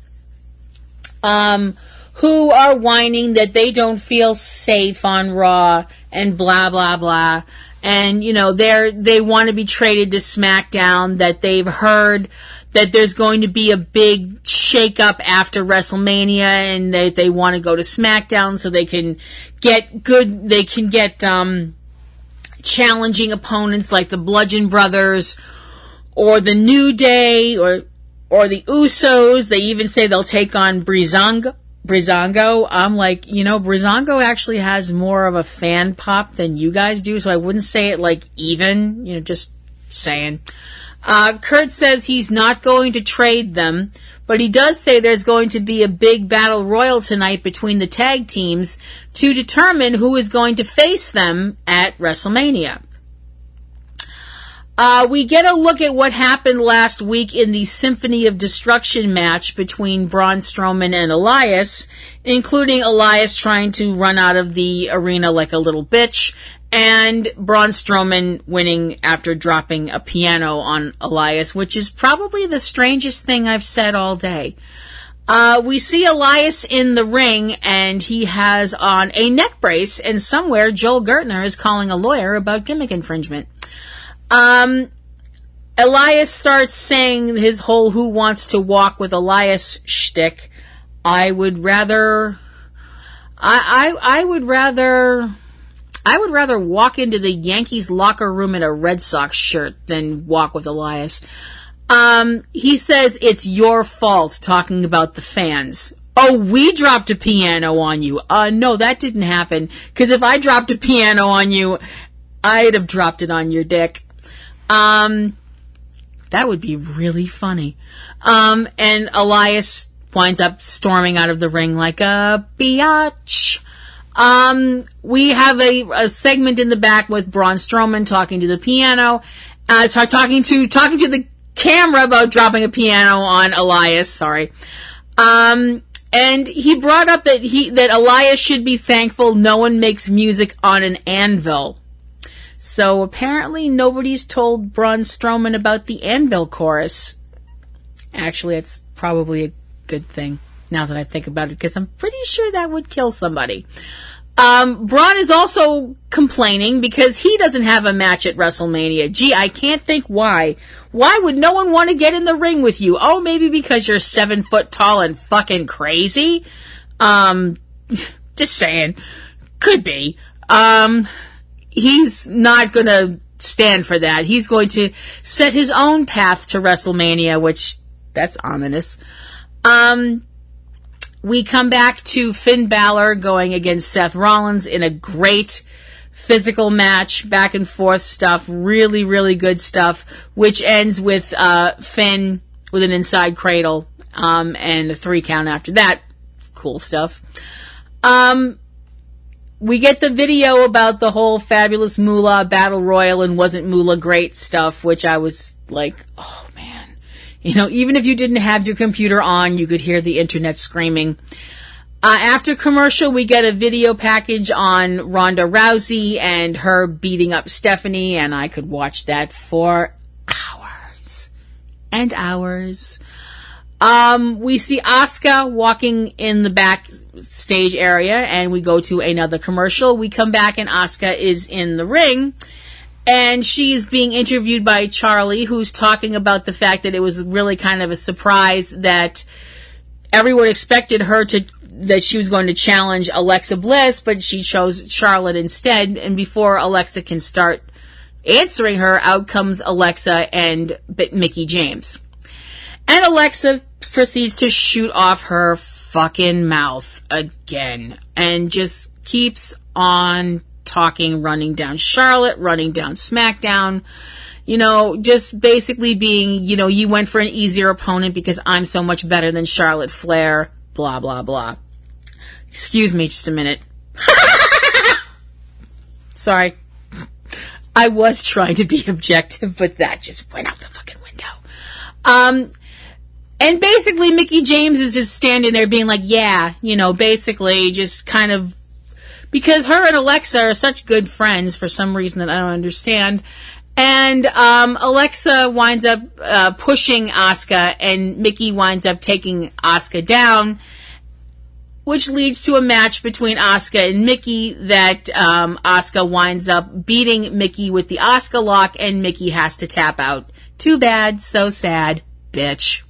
who are whining that they don't feel safe on Raw and blah, blah, blah. And, they want to be traded to SmackDown, that they've heard that there's going to be a big shakeup after WrestleMania and that they want to go to SmackDown so they can get challenging opponents like the Bludgeon Brothers or the New Day or the Usos. They even say they'll take on Breezango. I'm like, Breezango actually has more of a fan pop than you guys do, so I wouldn't say it like even, just saying. Kurt says he's not going to trade them, but he does say there's going to be a big battle royal tonight between the tag teams to determine who is going to face them at WrestleMania. We get a look at what happened last week in the Symphony of Destruction match between Braun Strowman and Elias, including Elias trying to run out of the arena like a little bitch, and Braun Strowman winning after dropping a piano on Elias, which is probably the strangest thing I've said all day. We see Elias in the ring, and he has on a neck brace, and somewhere Joel Gertner is calling a lawyer about gimmick infringement. Elias starts saying his whole "who wants to walk with Elias" shtick. I would rather walk into the Yankees locker room in a Red Sox shirt than walk with Elias. He says it's your fault, talking about the fans. Oh, we dropped a piano on you. No, that didn't happen. Because if I dropped a piano on you, I'd have dropped it on your dick. That would be really funny. And Elias winds up storming out of the ring like a biatch. We have a segment in the back with Braun Strowman talking to the piano, talking to the camera about dropping a piano on Elias. Sorry. And he brought up that Elias should be thankful no one makes music on an anvil. So apparently nobody's told Braun Strowman about the anvil chorus. Actually, it's probably a good thing now that I think about it, because I'm pretty sure that would kill somebody. Braun is also complaining because he doesn't have a match at WrestleMania. Gee, I can't think why. Why would no one want to get in the ring with you? Oh, maybe because you're 7 foot tall and fucking crazy? Just saying. Could be. He's not going to stand for that. He's going to set his own path to WrestleMania, which, that's ominous. We come back to Finn Balor going against Seth Rollins in a great physical match, back and forth stuff, really, really good stuff, which ends with Finn with an inside cradle, and a 3 count after that. Cool stuff. We get the video about the whole Fabulous Moolah Battle Royal and wasn't Moolah great stuff, which I was like, oh man. You know, even if you didn't have your computer on, you could hear the internet screaming. After commercial, we get a video package on Ronda Rousey and her beating up Stephanie, and I could watch that for hours and hours. We see Asuka walking in the backstage area, and we go to another commercial. We come back, and Asuka is in the ring, and she's being interviewed by Charlie, who's talking about the fact that it was really kind of a surprise that everyone expected that she was going to challenge Alexa Bliss, but she chose Charlotte instead. And before Alexa can start answering her, out comes Alexa and Mickie James. And Alexa proceeds to shoot off her fucking mouth again and just keeps on talking, running down Charlotte, running down SmackDown, just basically being, you went for an easier opponent because I'm so much better than Charlotte Flair, blah, blah, blah. Excuse me just a minute. Sorry. I was trying to be objective, but that just went out the fucking window. And basically Mickie James is just standing there being like, yeah, basically just kind of, because her and Alexa are such good friends for some reason that I don't understand. And Alexa winds up pushing Asuka, and Mickie winds up taking Asuka down, which leads to a match between Asuka and Mickie that Asuka winds up beating Mickie with the Asuka lock, and Mickie has to tap out. Too bad, so sad, bitch.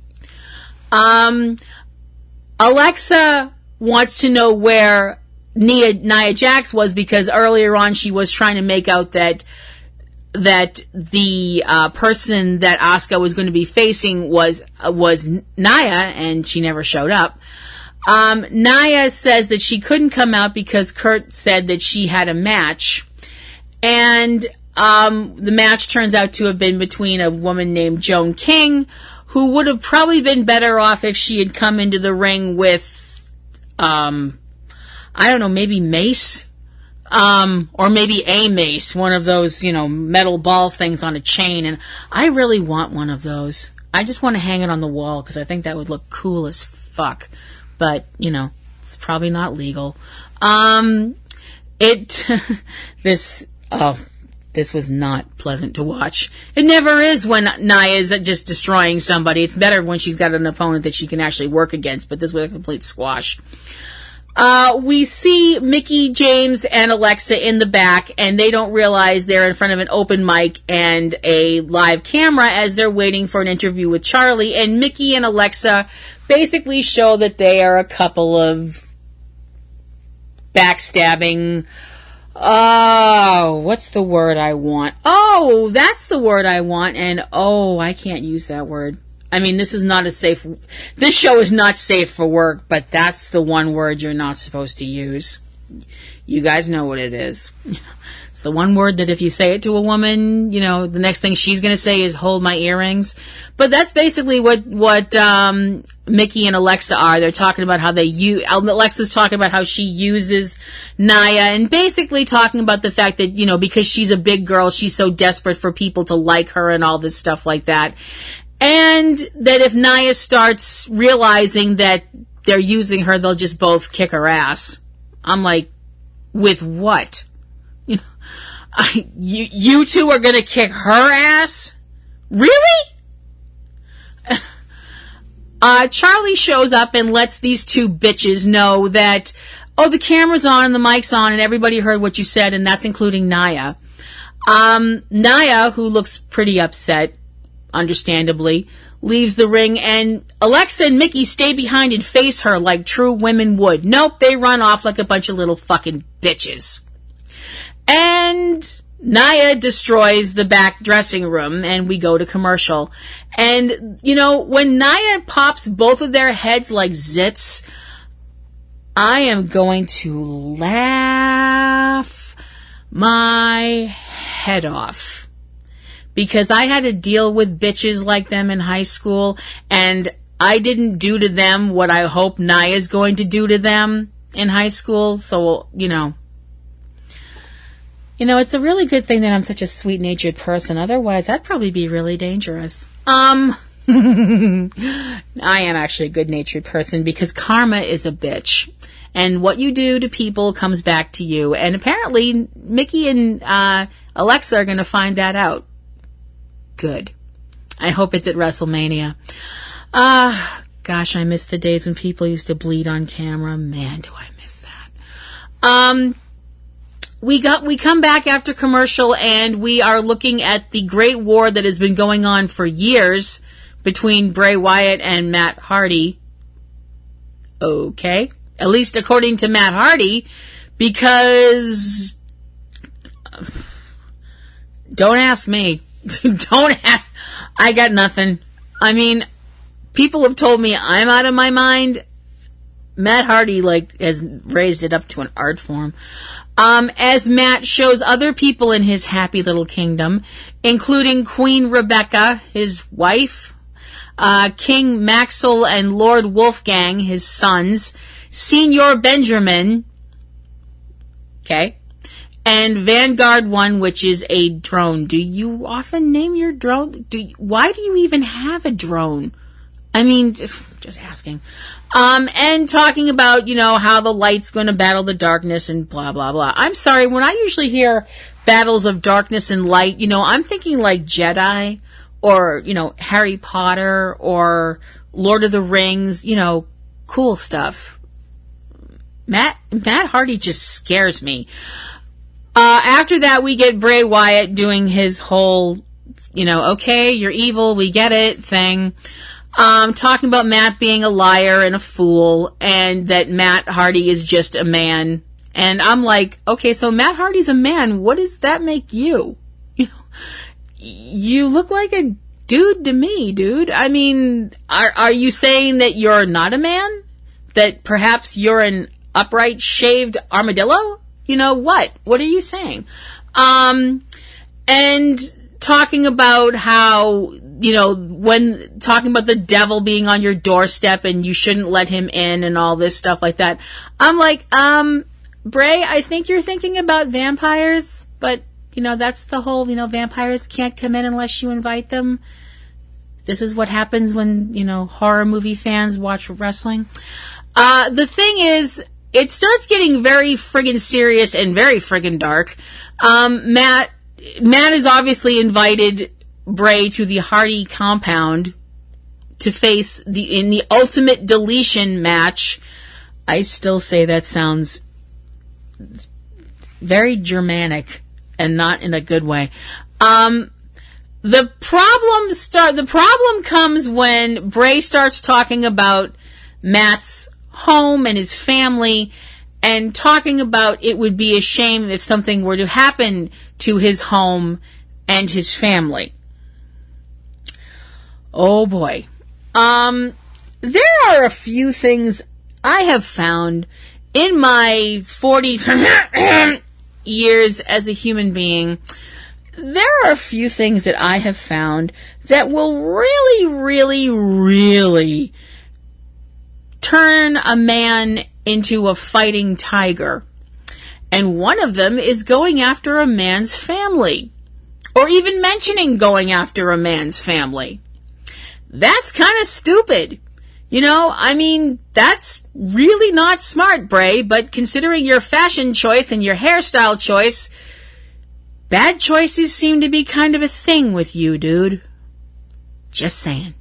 Alexa wants to know where Nia Jax was, because earlier on she was trying to make out that the person that Asuka was going to be facing was Nia, and she never showed up. Nia says that she couldn't come out because Kurt said that she had a match, and The match turns out to have been between a woman named Joan King, who would have probably been better off if she had come into the ring with, I don't know, maybe mace, or maybe a mace, one of those, metal ball things on a chain. And I really want one of those. I just want to hang it on the wall because I think that would look cool as fuck. But, it's probably not legal. This was not pleasant to watch. It never is when Nia is just destroying somebody. It's better when she's got an opponent that she can actually work against, but this was a complete squash. We see Mickie James and Alexa in the back, and they don't realize they're in front of an open mic and a live camera as they're waiting for an interview with Charlie. And Mickie and Alexa basically show that they are a couple of backstabbing. Oh, what's the word I want? Oh, that's the word I want. And I can't use that word. I mean, this show is not safe for work, but that's the one word you're not supposed to use. You guys know what it is. It's the one word that if you say it to a woman, the next thing she's going to say is hold my earrings. But that's basically what Mickie and Alexa are. They're talking about how Alexa's talking about how she uses Nia, and basically talking about the fact that, because she's a big girl, she's so desperate for people to like her and all this stuff like that. And that if Nia starts realizing that they're using her, they'll just both kick her ass. I'm like, with what? You two are gonna kick her ass? Really? Charlie shows up and lets these two bitches know that, the camera's on and the mic's on and everybody heard what you said, and that's including Nia. Nia, who looks pretty upset, understandably, leaves the ring, and Alexa and Mickie stay behind and face her like true women would. Nope, they run off like a bunch of little fucking bitches. And Nia destroys the back dressing room, and we go to commercial. And, when Nia pops both of their heads like zits, I am going to laugh my head off. Because I had to deal with bitches like them in high school, and I didn't do to them what I hope Nia's going to do to them in high school. So, it's a really good thing that I'm such a sweet-natured person. Otherwise, I'd probably be really dangerous. I am actually a good-natured person because karma is a bitch. And what you do to people comes back to you. And apparently, Mickie and Alexa are going to find that out. Good. I hope it's at Wrestlemania. Gosh, I miss the days when people used to bleed on camera. Man, do I miss that. We come back after commercial, and we are looking at the great war that has been going on for years between Bray Wyatt and Matt Hardy. Okay. At least according to Matt Hardy, because don't ask me. Don't ask. I got nothing. I mean, people have told me I'm out of my mind. Matt Hardy, has raised it up to an art form. As Matt shows other people in his happy little kingdom, including Queen Rebecca, his wife, King Maxwell and Lord Wolfgang, his sons, Senior Benjamin, okay, and Vanguard 1, which is a drone. Do you often name your drone? Why do you even have a drone? I mean, just asking. And talking about, how the light's going to battle the darkness and blah, blah, blah. I'm sorry, when I usually hear battles of darkness and light, I'm thinking like Jedi or, Harry Potter or Lord of the Rings, cool stuff. Matt Hardy just scares me. After that, we get Bray Wyatt doing his whole, okay, you're evil, we get it thing. Talking about Matt being a liar and a fool, and that Matt Hardy is just a man. And I'm like, okay, so Matt Hardy's a man. What does that make you? You look like a dude to me, dude. I mean, are you saying that you're not a man? That perhaps you're an upright, shaved armadillo? What? What are you saying? And and talking about how, when talking about the devil being on your doorstep and you shouldn't let him in and all this stuff like that. I'm like, Bray, I think you're thinking about vampires, but, that's the whole, vampires can't come in unless you invite them. This is what happens when, horror movie fans watch wrestling. The thing is, it starts getting very friggin' serious and very friggin' dark. Matt has obviously invited Bray to the Hardy compound to face in the ultimate deletion match. I still say that sounds very Germanic and not in a good way. The problem comes when Bray starts talking about Matt's home and his family, and talking about it would be a shame if something were to happen to his home and his family. Oh boy. There are a few things I have found in my 40 years as a human being. There are a few things that I have found that will really, really, really turn a man into a fighting tiger. And one of them is going after a man's family. Or even mentioning going after a man's family. That's kind of stupid. That's really not smart, Bray, but considering your fashion choice and your hairstyle choice, bad choices seem to be kind of a thing with you, dude. Just saying.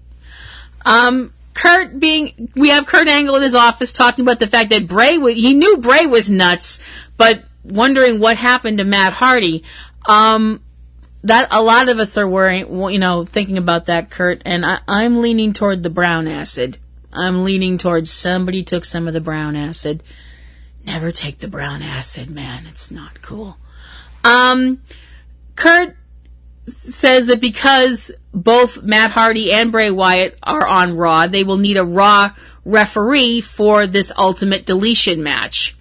We have Kurt Angle in his office talking about the fact that he knew Bray was nuts, but wondering what happened to Matt Hardy. That a lot of us are worrying, thinking about that, Kurt, and I'm leaning toward the brown acid. I'm leaning towards somebody took some of the brown acid. Never take the brown acid, man. It's not cool. Kurt says that because both Matt Hardy and Bray Wyatt are on Raw, they will need a Raw referee for this ultimate deletion match.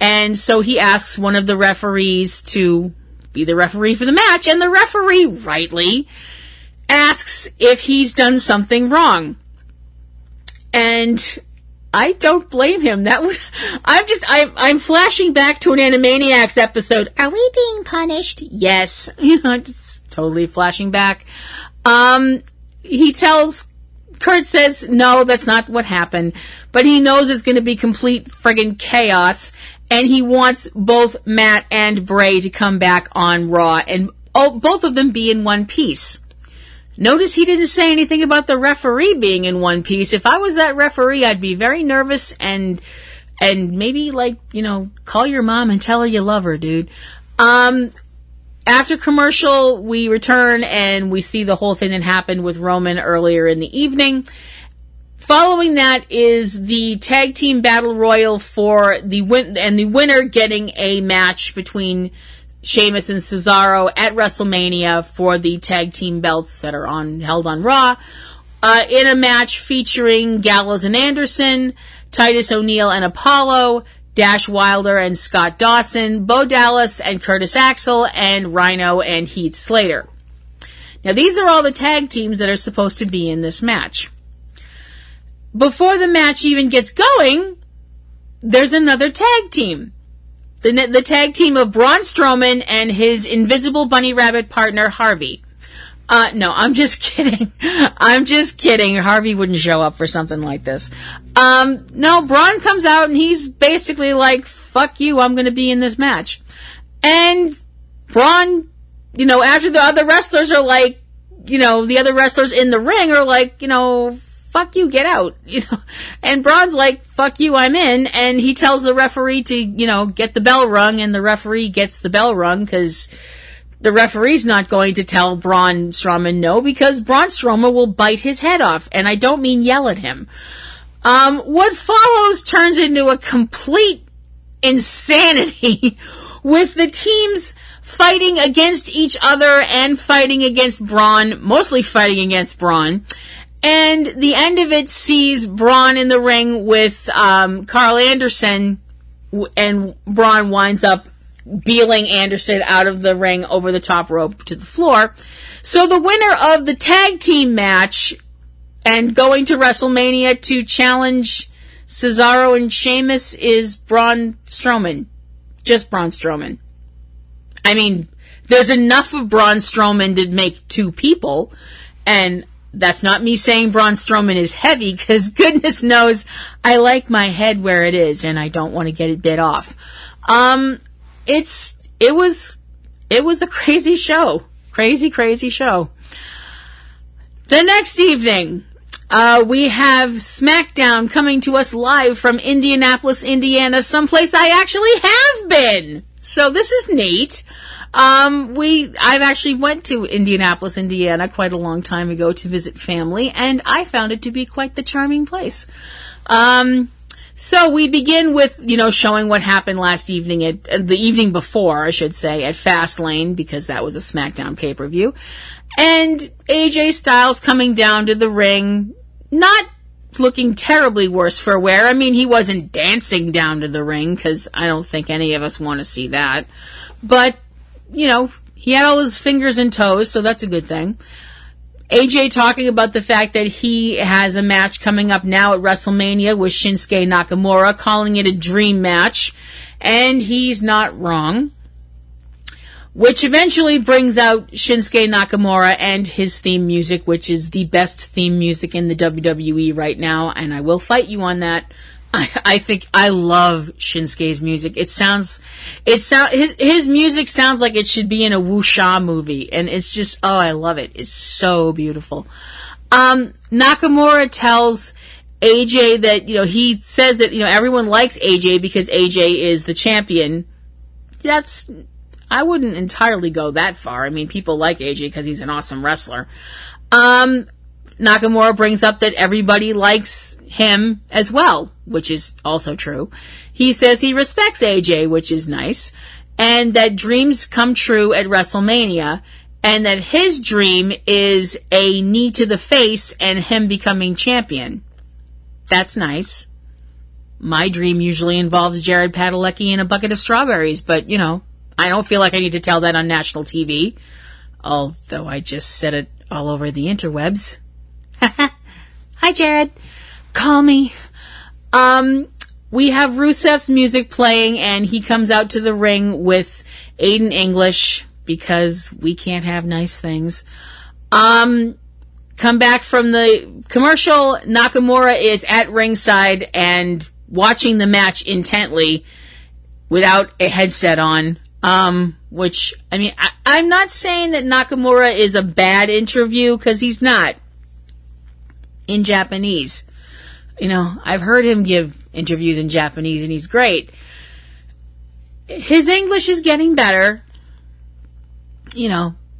And so he asks one of the referees to be the referee for the match, and the referee rightly asks if he's done something wrong. And I don't blame him. I'm flashing back to an Animaniacs episode. Are we being punished? Yes. Just totally flashing back. Kurt says, no, that's not what happened. But he knows it's going to be complete friggin' chaos. And he wants both Matt and Bray to come back on Raw. And both of them be in one piece. Notice he didn't say anything about the referee being in one piece. If I was that referee, I'd be very nervous and maybe call your mom and tell her you love her, dude. After commercial, we return and we see the whole thing that happened with Roman earlier in the evening. Following that is the tag team battle royal for the winner getting a match between Sheamus and Cesaro at WrestleMania for the tag team belts that are held on Raw. In a match featuring Gallows and Anderson, Titus O'Neil and Apollo, Dash Wilder and Scott Dawson, Bo Dallas and Curtis Axel, and Rhino and Heath Slater. Now these are all the tag teams that are supposed to be in this match. Before the match even gets going, there's another tag team. The tag team of Braun Strowman and his invisible bunny rabbit partner, Harvey. No, I'm just kidding. I'm just kidding. Harvey wouldn't show up for something like this. No, Braun comes out and he's basically like, fuck you, I'm gonna be in this match. And Braun, after the other wrestlers are like, the other wrestlers in the ring are like, fuck you, get out, and Braun's like, fuck you, I'm in, and he tells the referee to, get the bell rung, and the referee gets the bell rung, because the referee's not going to tell Braun Strowman no, because Braun Strowman will bite his head off, and I don't mean yell at him. What follows turns into a complete insanity, with the teams fighting against each other, and fighting against Braun, mostly fighting against Braun. And the end of it sees Braun in the ring with Carl Anderson, and Braun winds up beeling Anderson out of the ring over the top rope to the floor. So the winner of the tag team match and going to WrestleMania to challenge Cesaro and Sheamus is Braun Strowman. Just Braun Strowman. I mean, there's enough of Braun Strowman to make two people, and that's not me saying Braun Strowman is heavy, because goodness knows I like my head where it is, and I don't want to get it bit off. It was a crazy show. Crazy show. The next evening, we have SmackDown coming to us live from Indianapolis, Indiana, someplace I actually have been. So this is neat. I've actually went to Indianapolis, Indiana quite a long time ago to visit family, and I found it to be quite the charming place. So we begin with, showing what happened last evening the evening before, I should say, at FastLane, because that was a SmackDown pay-per-view. And AJ Styles coming down to the ring, not looking terribly worse for wear. I mean, he wasn't dancing down to the ring, because I don't think any of us want to see that. But, he had all his fingers and toes, so that's a good thing. AJ talking about the fact that he has a match coming up now at WrestleMania with Shinsuke Nakamura, calling it a dream match, and he's not wrong. Which eventually brings out Shinsuke Nakamura and his theme music, which is the best theme music in the WWE right now, and I will fight you on that. I think I love Shinsuke's music. His music sounds like it should be in a wuxia movie, and it's just, I love it. It's so beautiful. Nakamura tells AJ that, he says that, everyone likes AJ because AJ is the champion. I wouldn't entirely go that far. I mean, people like AJ because he's an awesome wrestler. Nakamura brings up that everybody likes him as well, which is also true. He says he respects AJ, which is nice, and that dreams come true at WrestleMania, and that his dream is a knee to the face and him becoming champion. That's nice. My dream usually involves Jared Padalecki and a bucket of strawberries, but, I don't feel like I need to tell that on national TV, although I just said it all over the interwebs. Hi, Jared. Call me. We have Rusev's music playing, and he comes out to the ring with Aiden English, because we can't have nice things. Come back from the commercial. Nakamura is at ringside and watching the match intently without a headset on. Which, I mean, I'm not saying that Nakamura is a bad interview, because he's not. In Japanese. I've heard him give interviews in Japanese, and he's great. His English is getting better.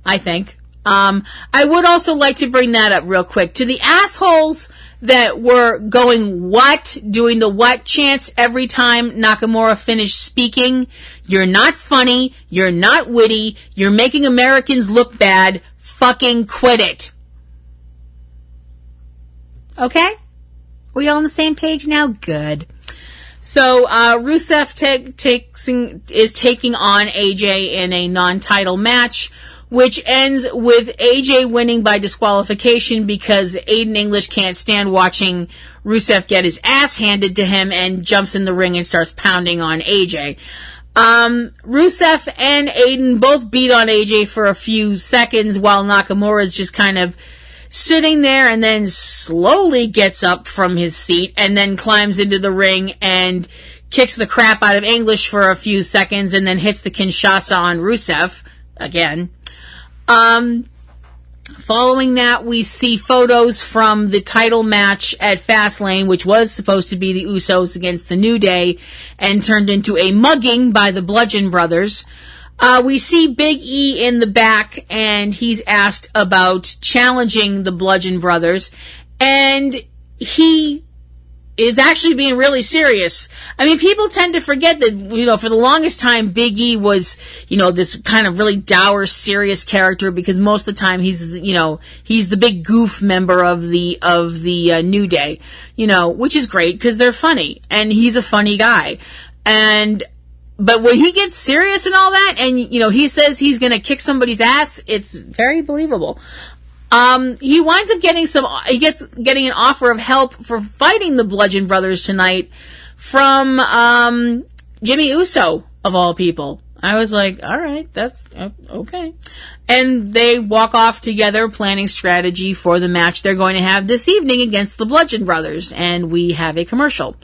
I think. I would also like to bring that up real quick. To the assholes that were going what, doing the what chants every time Nakamura finished speaking, you're not funny, you're not witty, you're making Americans look bad, fucking quit it. Okay? We all on the same page now? Good. So, Rusev is taking on AJ in a non-title match, which ends with AJ winning by disqualification because Aiden English can't stand watching Rusev get his ass handed to him and jumps in the ring and starts pounding on AJ. Rusev and Aiden both beat on AJ for a few seconds while Nakamura is just kind of sitting there, and then slowly gets up from his seat and then climbs into the ring and kicks the crap out of English for a few seconds and then hits the Kinshasa on Rusev again. Following that, we see photos from the title match at Fastlane, which was supposed to be the Usos against the New Day and turned into a mugging by the Bludgeon Brothers. We see Big E in the back, and he's asked about challenging the Bludgeon Brothers, and he is actually being really serious. I mean, people tend to forget that, for the longest time, Big E was, this kind of really dour, serious character, because most of the time he's the big goof member of the New Day, which is great, because they're funny, and he's a funny guy. And but when he gets serious and all that, and, he says he's going to kick somebody's ass, it's very believable. He winds up getting an offer of help for fighting the Bludgeon Brothers tonight from, Jimmy Uso, of all people. I was like, all right, that's okay. And they walk off together, planning strategy for the match they're going to have this evening against the Bludgeon Brothers. And we have a commercial.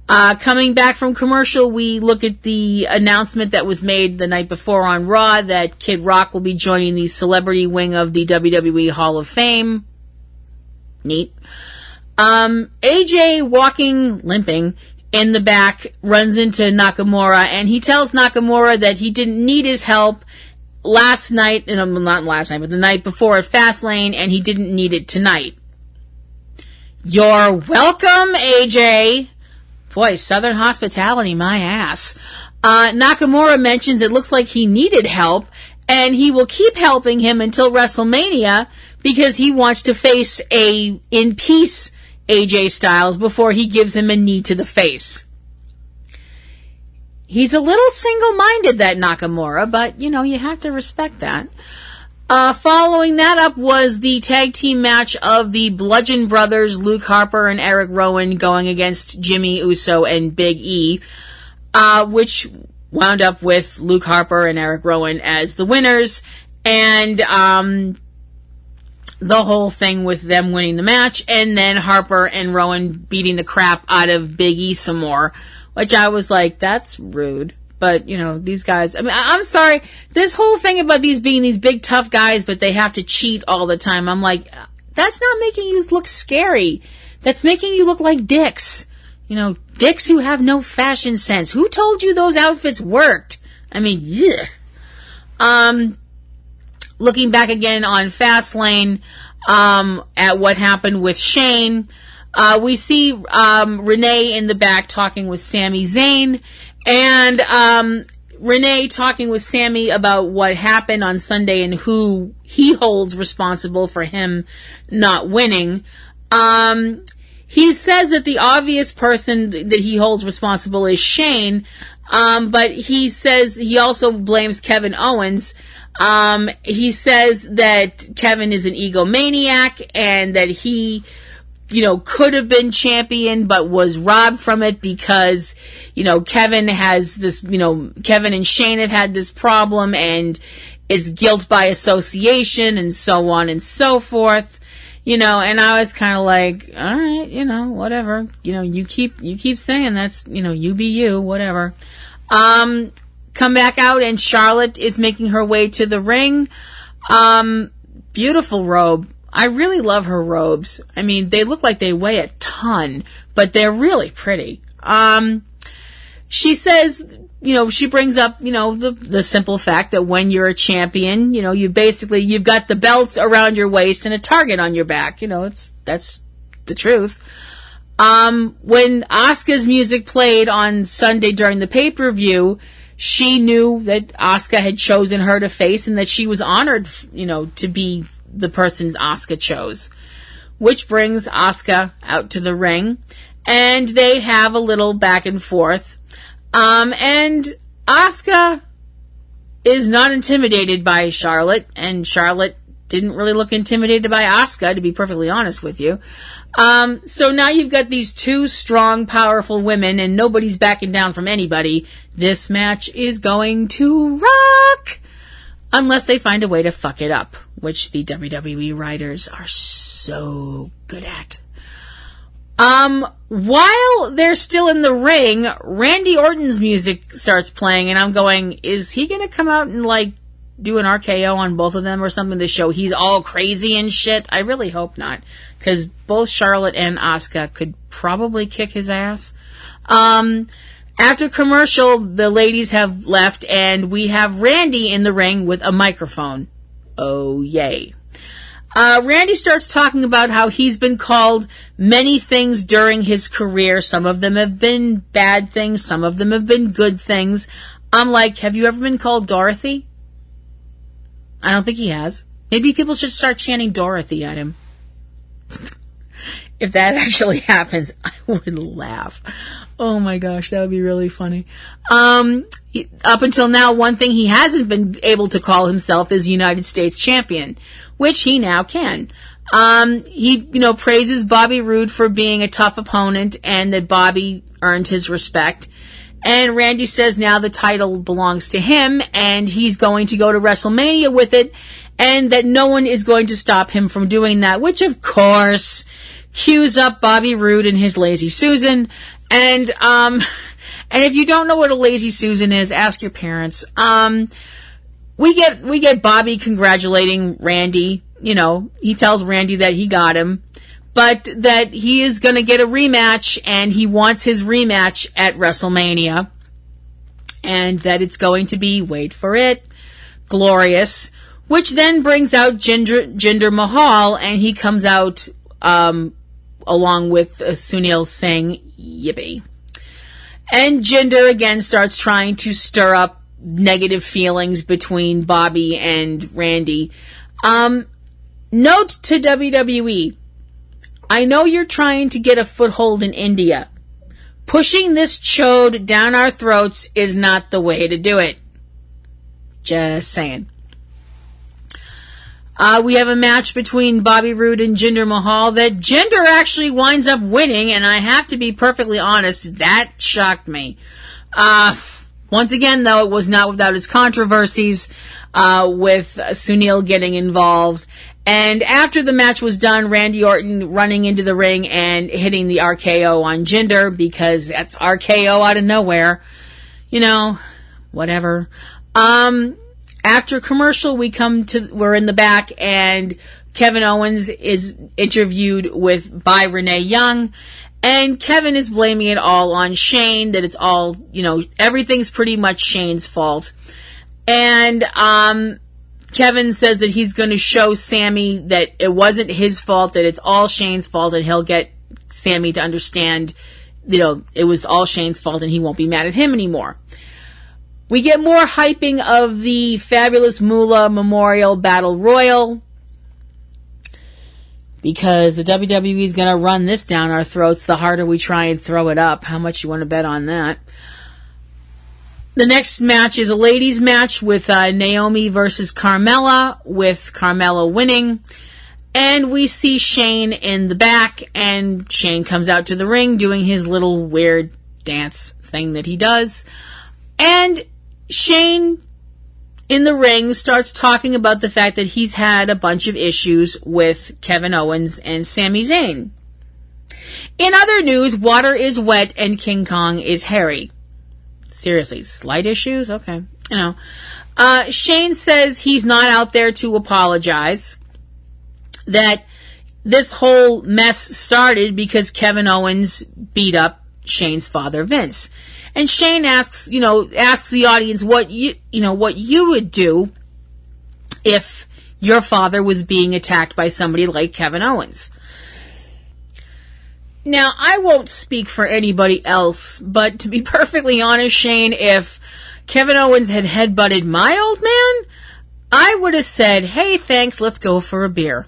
Coming back from commercial, we look at the announcement that was made the night before on Raw that Kid Rock will be joining the celebrity wing of the WWE Hall of Fame. Neat. AJ limping in the back, runs into Nakamura, and he tells Nakamura that he didn't need his help not last night, but the night before at FastLane, and he didn't need it tonight. You're welcome, AJ. Boy, Southern hospitality, my ass. Nakamura mentions it looks like he needed help, and he will keep helping him until WrestleMania because he wants to face in peace AJ Styles before he gives him a knee to the face. He's a little single-minded, that Nakamura, but, you have to respect that. Following that up was the tag team match of the Bludgeon Brothers, Luke Harper and Eric Rowan, going against Jimmy Uso and Big E, which wound up with Luke Harper and Eric Rowan as the winners, and the whole thing with them winning the match, and then Harper and Rowan beating the crap out of Big E some more, which I was like, that's rude. But, these guys, I'm sorry, this whole thing about these being these big tough guys, but they have to cheat all the time, I'm like, that's not making you look scary. That's making you look like dicks. Dicks who have no fashion sense. Who told you those outfits worked? Yeah. Looking back again on Fastlane, at what happened with Shane, we see Renee in the back talking with Sami Zayn, and Renee talking with Sami about what happened on Sunday and who he holds responsible for him not winning. He says that the obvious person that he holds responsible is Shane, but he says he also blames Kevin Owens. He says that Kevin is an egomaniac and that he, could have been champion but was robbed from it because, Kevin has this, Kevin and Shane have had this problem and it's guilt by association and so on and so forth, and I was kind of like, all right, whatever, you keep saying that's, you be you, whatever. Come back out and Charlotte is making her way to the ring. Beautiful robe. I really love her robes. They look like they weigh a ton, but they're really pretty. She says, she brings up, the simple fact that when you're a champion, you've got the belts around your waist and a target on your back. That's the truth. When Asuka's music played on Sunday during the pay-per-view, she knew that Asuka had chosen her to face and that she was honored, to be the person Asuka chose. Which brings Asuka out to the ring, and they have a little back and forth. And Asuka is not intimidated by Charlotte, and Charlotte didn't really look intimidated by Asuka, to be perfectly honest with you. So now you've got these two strong, powerful women, and nobody's backing down from anybody. This match is going to rock! Unless they find a way to fuck it up, which the WWE writers are so good at. While they're still in the ring, Randy Orton's music starts playing, and I'm going, is he gonna come out and, do an RKO on both of them or something to show he's all crazy and shit? I really hope not, because both Charlotte and Asuka could probably kick his ass. After commercial, the ladies have left, and we have Randy in the ring with a microphone. Oh, yay. Randy starts talking about how he's been called many things during his career. Some of them have been bad things. Some of them have been good things. I'm like, have you ever been called Dorothy? I don't think he has. Maybe people should start chanting Dorothy at him. If that actually happens, I would laugh. Oh my gosh, that would be really funny. up until now, one thing he hasn't been able to call himself is United States champion, which he now can. He, praises Bobby Roode for being a tough opponent and that Bobby earned his respect. And Randy says now the title belongs to him and he's going to go to WrestleMania with it and that no one is going to stop him from doing that, which of course cues up Bobby Roode and his Lazy Susan. And if you don't know what a Lazy Susan is, ask your parents. We get Bobby congratulating Randy. He tells Randy that he got him, but that he is going to get a rematch and he wants his rematch at WrestleMania and that it's going to be, wait for it, glorious, which then brings out Jinder Mahal and he comes out, along with Sunil Singh, yippee. And Jinder again starts trying to stir up negative feelings between Bobby and Randy. Note to WWE, I know you're trying to get a foothold in India. Pushing this chode down our throats is not the way to do it. Just saying. We have a match between Bobby Roode and Jinder Mahal that Jinder actually winds up winning, and I have to be perfectly honest, that shocked me. Once again, though, it was not without its controversies, with Sunil getting involved. And after the match was done, Randy Orton running into the ring and hitting the RKO on Jinder because that's RKO out of nowhere. Whatever. After commercial, we're in the back and Kevin Owens is interviewed by Renee Young. And Kevin is blaming it all on Shane, that it's all, everything's pretty much Shane's fault. And, Kevin says that he's going to show Sammy that it wasn't his fault, that it's all Shane's fault, and he'll get Sammy to understand, it was all Shane's fault and he won't be mad at him anymore. We get more hyping of the Fabulous Moolah Memorial Battle Royal because the WWE is going to run this down our throats the harder we try and throw it up. How much you want to bet on that? The next match is a ladies match with Naomi versus Carmella, with Carmella winning. And we see Shane in the back, and Shane comes out to the ring doing his little weird dance thing that he does. And Shane, in the ring, starts talking about the fact that he's had a bunch of issues with Kevin Owens and Sami Zayn. In other news, water is wet and King Kong is hairy. Seriously, slight issues? Okay. Shane says he's not out there to apologize. That this whole mess started because Kevin Owens beat up Shane's father, Vince. And Shane asks the audience what you would do if your father was being attacked by somebody like Kevin Owens. Now, I won't speak for anybody else, but to be perfectly honest, Shane, if Kevin Owens had headbutted my old man, I would have said, hey, thanks, let's go for a beer.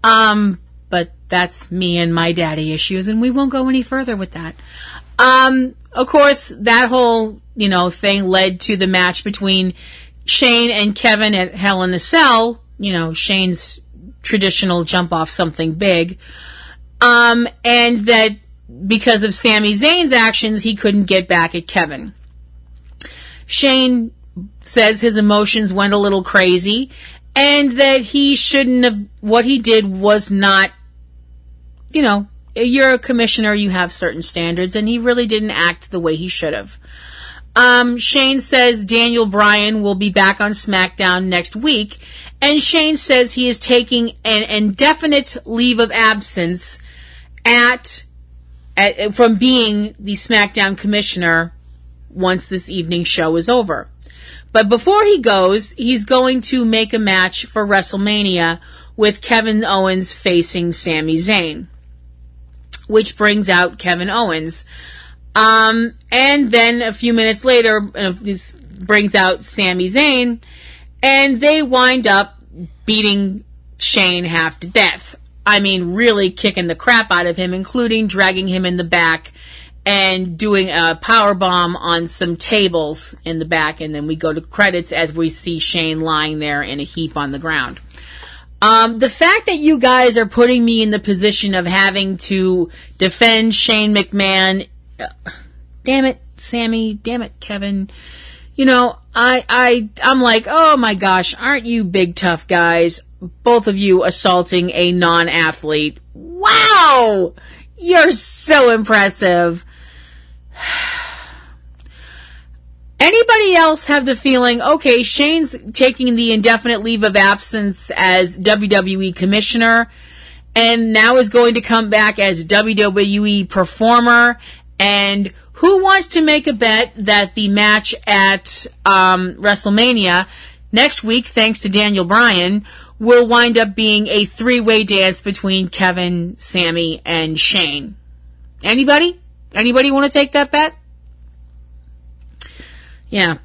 But that's me and my daddy issues, and we won't go any further with that. Of course, that whole, thing led to the match between Shane and Kevin at Hell in a Cell, Shane's traditional jump off something big. And that because of Sami Zayn's actions, he couldn't get back at Kevin. Shane says his emotions went a little crazy and that he shouldn't have, what he did was not, you're a commissioner, you have certain standards, and he really didn't act the way he should have. Shane says Daniel Bryan will be back on SmackDown next week, and Shane says he is taking an indefinite leave of absence from being the SmackDown commissioner once this evening's show is over. But before he goes, he's going to make a match for WrestleMania with Kevin Owens facing Sami Zayn, which brings out Kevin Owens. And then a few minutes later, this brings out Sami Zayn, and they wind up beating Shane half to death. I mean, really kicking the crap out of him, including dragging him in the back and doing a power bomb on some tables in the back, and then we go to credits as we see Shane lying there in a heap on the ground. The fact that you guys are putting me in the position of having to defend Shane McMahon, damn it, Sammy, damn it, Kevin, you know, I'm like, oh my gosh, aren't you big tough guys? Both of you assaulting a non-athlete. Wow! You're so impressive. Anybody else have the feeling, okay, Shane's taking the indefinite leave of absence as WWE commissioner and now is going to come back as WWE performer, and who wants to make a bet that the match at WrestleMania next week, thanks to Daniel Bryan, will wind up being a three-way dance between Kevin, Sammy, and Shane? Anybody? Anybody want to take that bet? Yeah,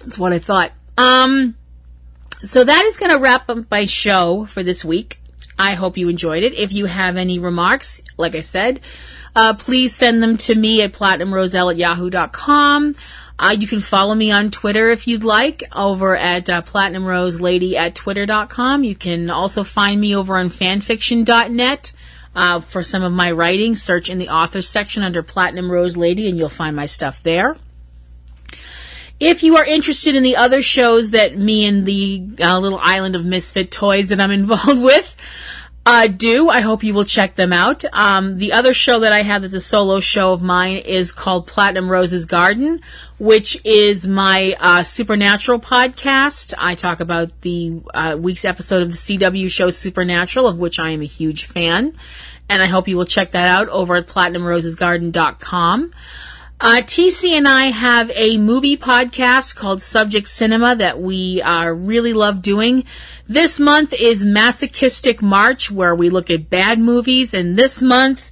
that's what I thought. So that is going to wrap up my show for this week. I hope you enjoyed it. If you have any remarks, like I said, please send them to me at platinumroselle@yahoo.com. You can follow me on Twitter if you'd like, over at platinumroselady@twitter.com. You can also find me over on fanfiction.net for some of my writing. Search in the authors section under Platinum Rose Lady and you'll find my stuff there. If you are interested in the other shows that me and the little island of misfit toys that I'm involved with do, I hope you will check them out. The other show that I have that's a solo show of mine is called Platinum Rose's Garden, which is my Supernatural podcast. I talk about the week's episode of the CW show Supernatural, of which I am a huge fan. And I hope you will check that out over at PlatinumRosesGarden.com. TC and I have a movie podcast called Subject Cinema that we really love doing. This month is Masochistic March, where we look at bad movies, and this month,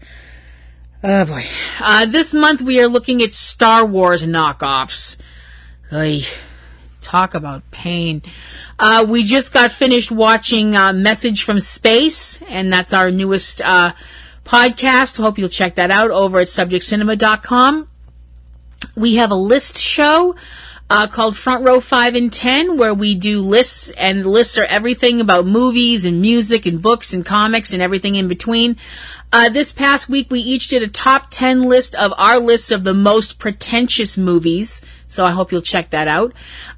this month we are looking at Star Wars knockoffs. Talk about pain. We just got finished watching Message from Space, and that's our newest podcast. Hope you'll check that out over at subjectcinema.com. We have a list show called Front Row 5 and 10, where we do lists, and the lists are everything about movies and music and books and comics and everything in between. This past week, we each did a top 10 list of our lists of the most pretentious movies, so I hope you'll check that out.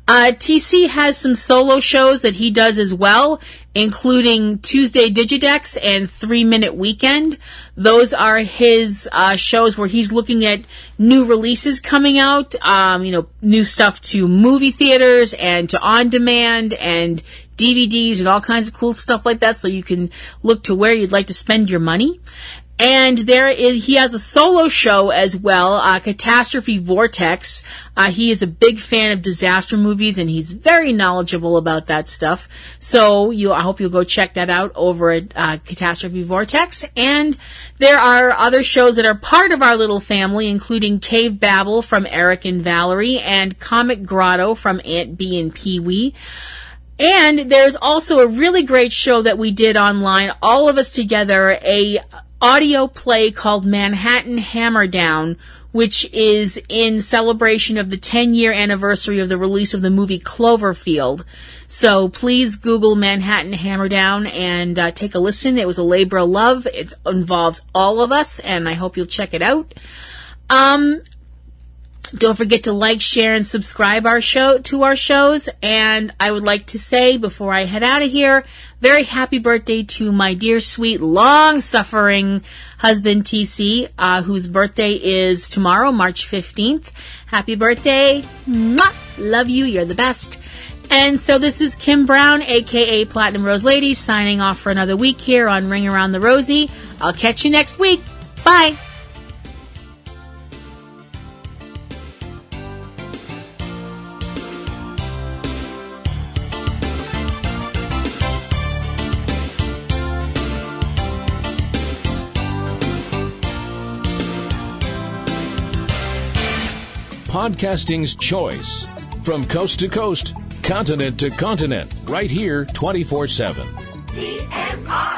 TC has some solo shows that he does as well, including Tuesday Digidex and 3 Minute Weekend. Those are his shows where he's looking at new releases coming out, new stuff to movie theaters and to on-demand and DVDs and all kinds of cool stuff like that, so you can look to where you'd like to spend your money. And he has a solo show as well, Catastrophe Vortex. He is a big fan of disaster movies, and he's very knowledgeable about that stuff. So I hope you'll go check that out over at Catastrophe Vortex. And there are other shows that are part of our little family, including Cavebabble from Eric and Valerie, and Comic Grotto from Aunt Bee and Pee Wee. And there's also a really great show that we did online, all of us together, a audio play called Manhattan Hammerdown, which is in celebration of the 10-year anniversary of the release of the movie Cloverfield. So please Google Manhattan Hammerdown and take a listen. It was a labor of love. It involves all of us, and I hope you'll check it out. Don't forget to like, share, and subscribe to our shows. And I would like to say, before I head out of here, very happy birthday to my dear, sweet, long-suffering husband, TC, whose birthday is tomorrow, March 15th. Happy birthday. Mwah! Love you. You're the best. And so this is Kim Brown, a.k.a. Platinum Rose Lady, signing off for another week here on Ring Around the Rosie. I'll catch you next week. Bye.
Podcasting's choice. From coast to coast, continent to continent, right here 24/7.
PNR.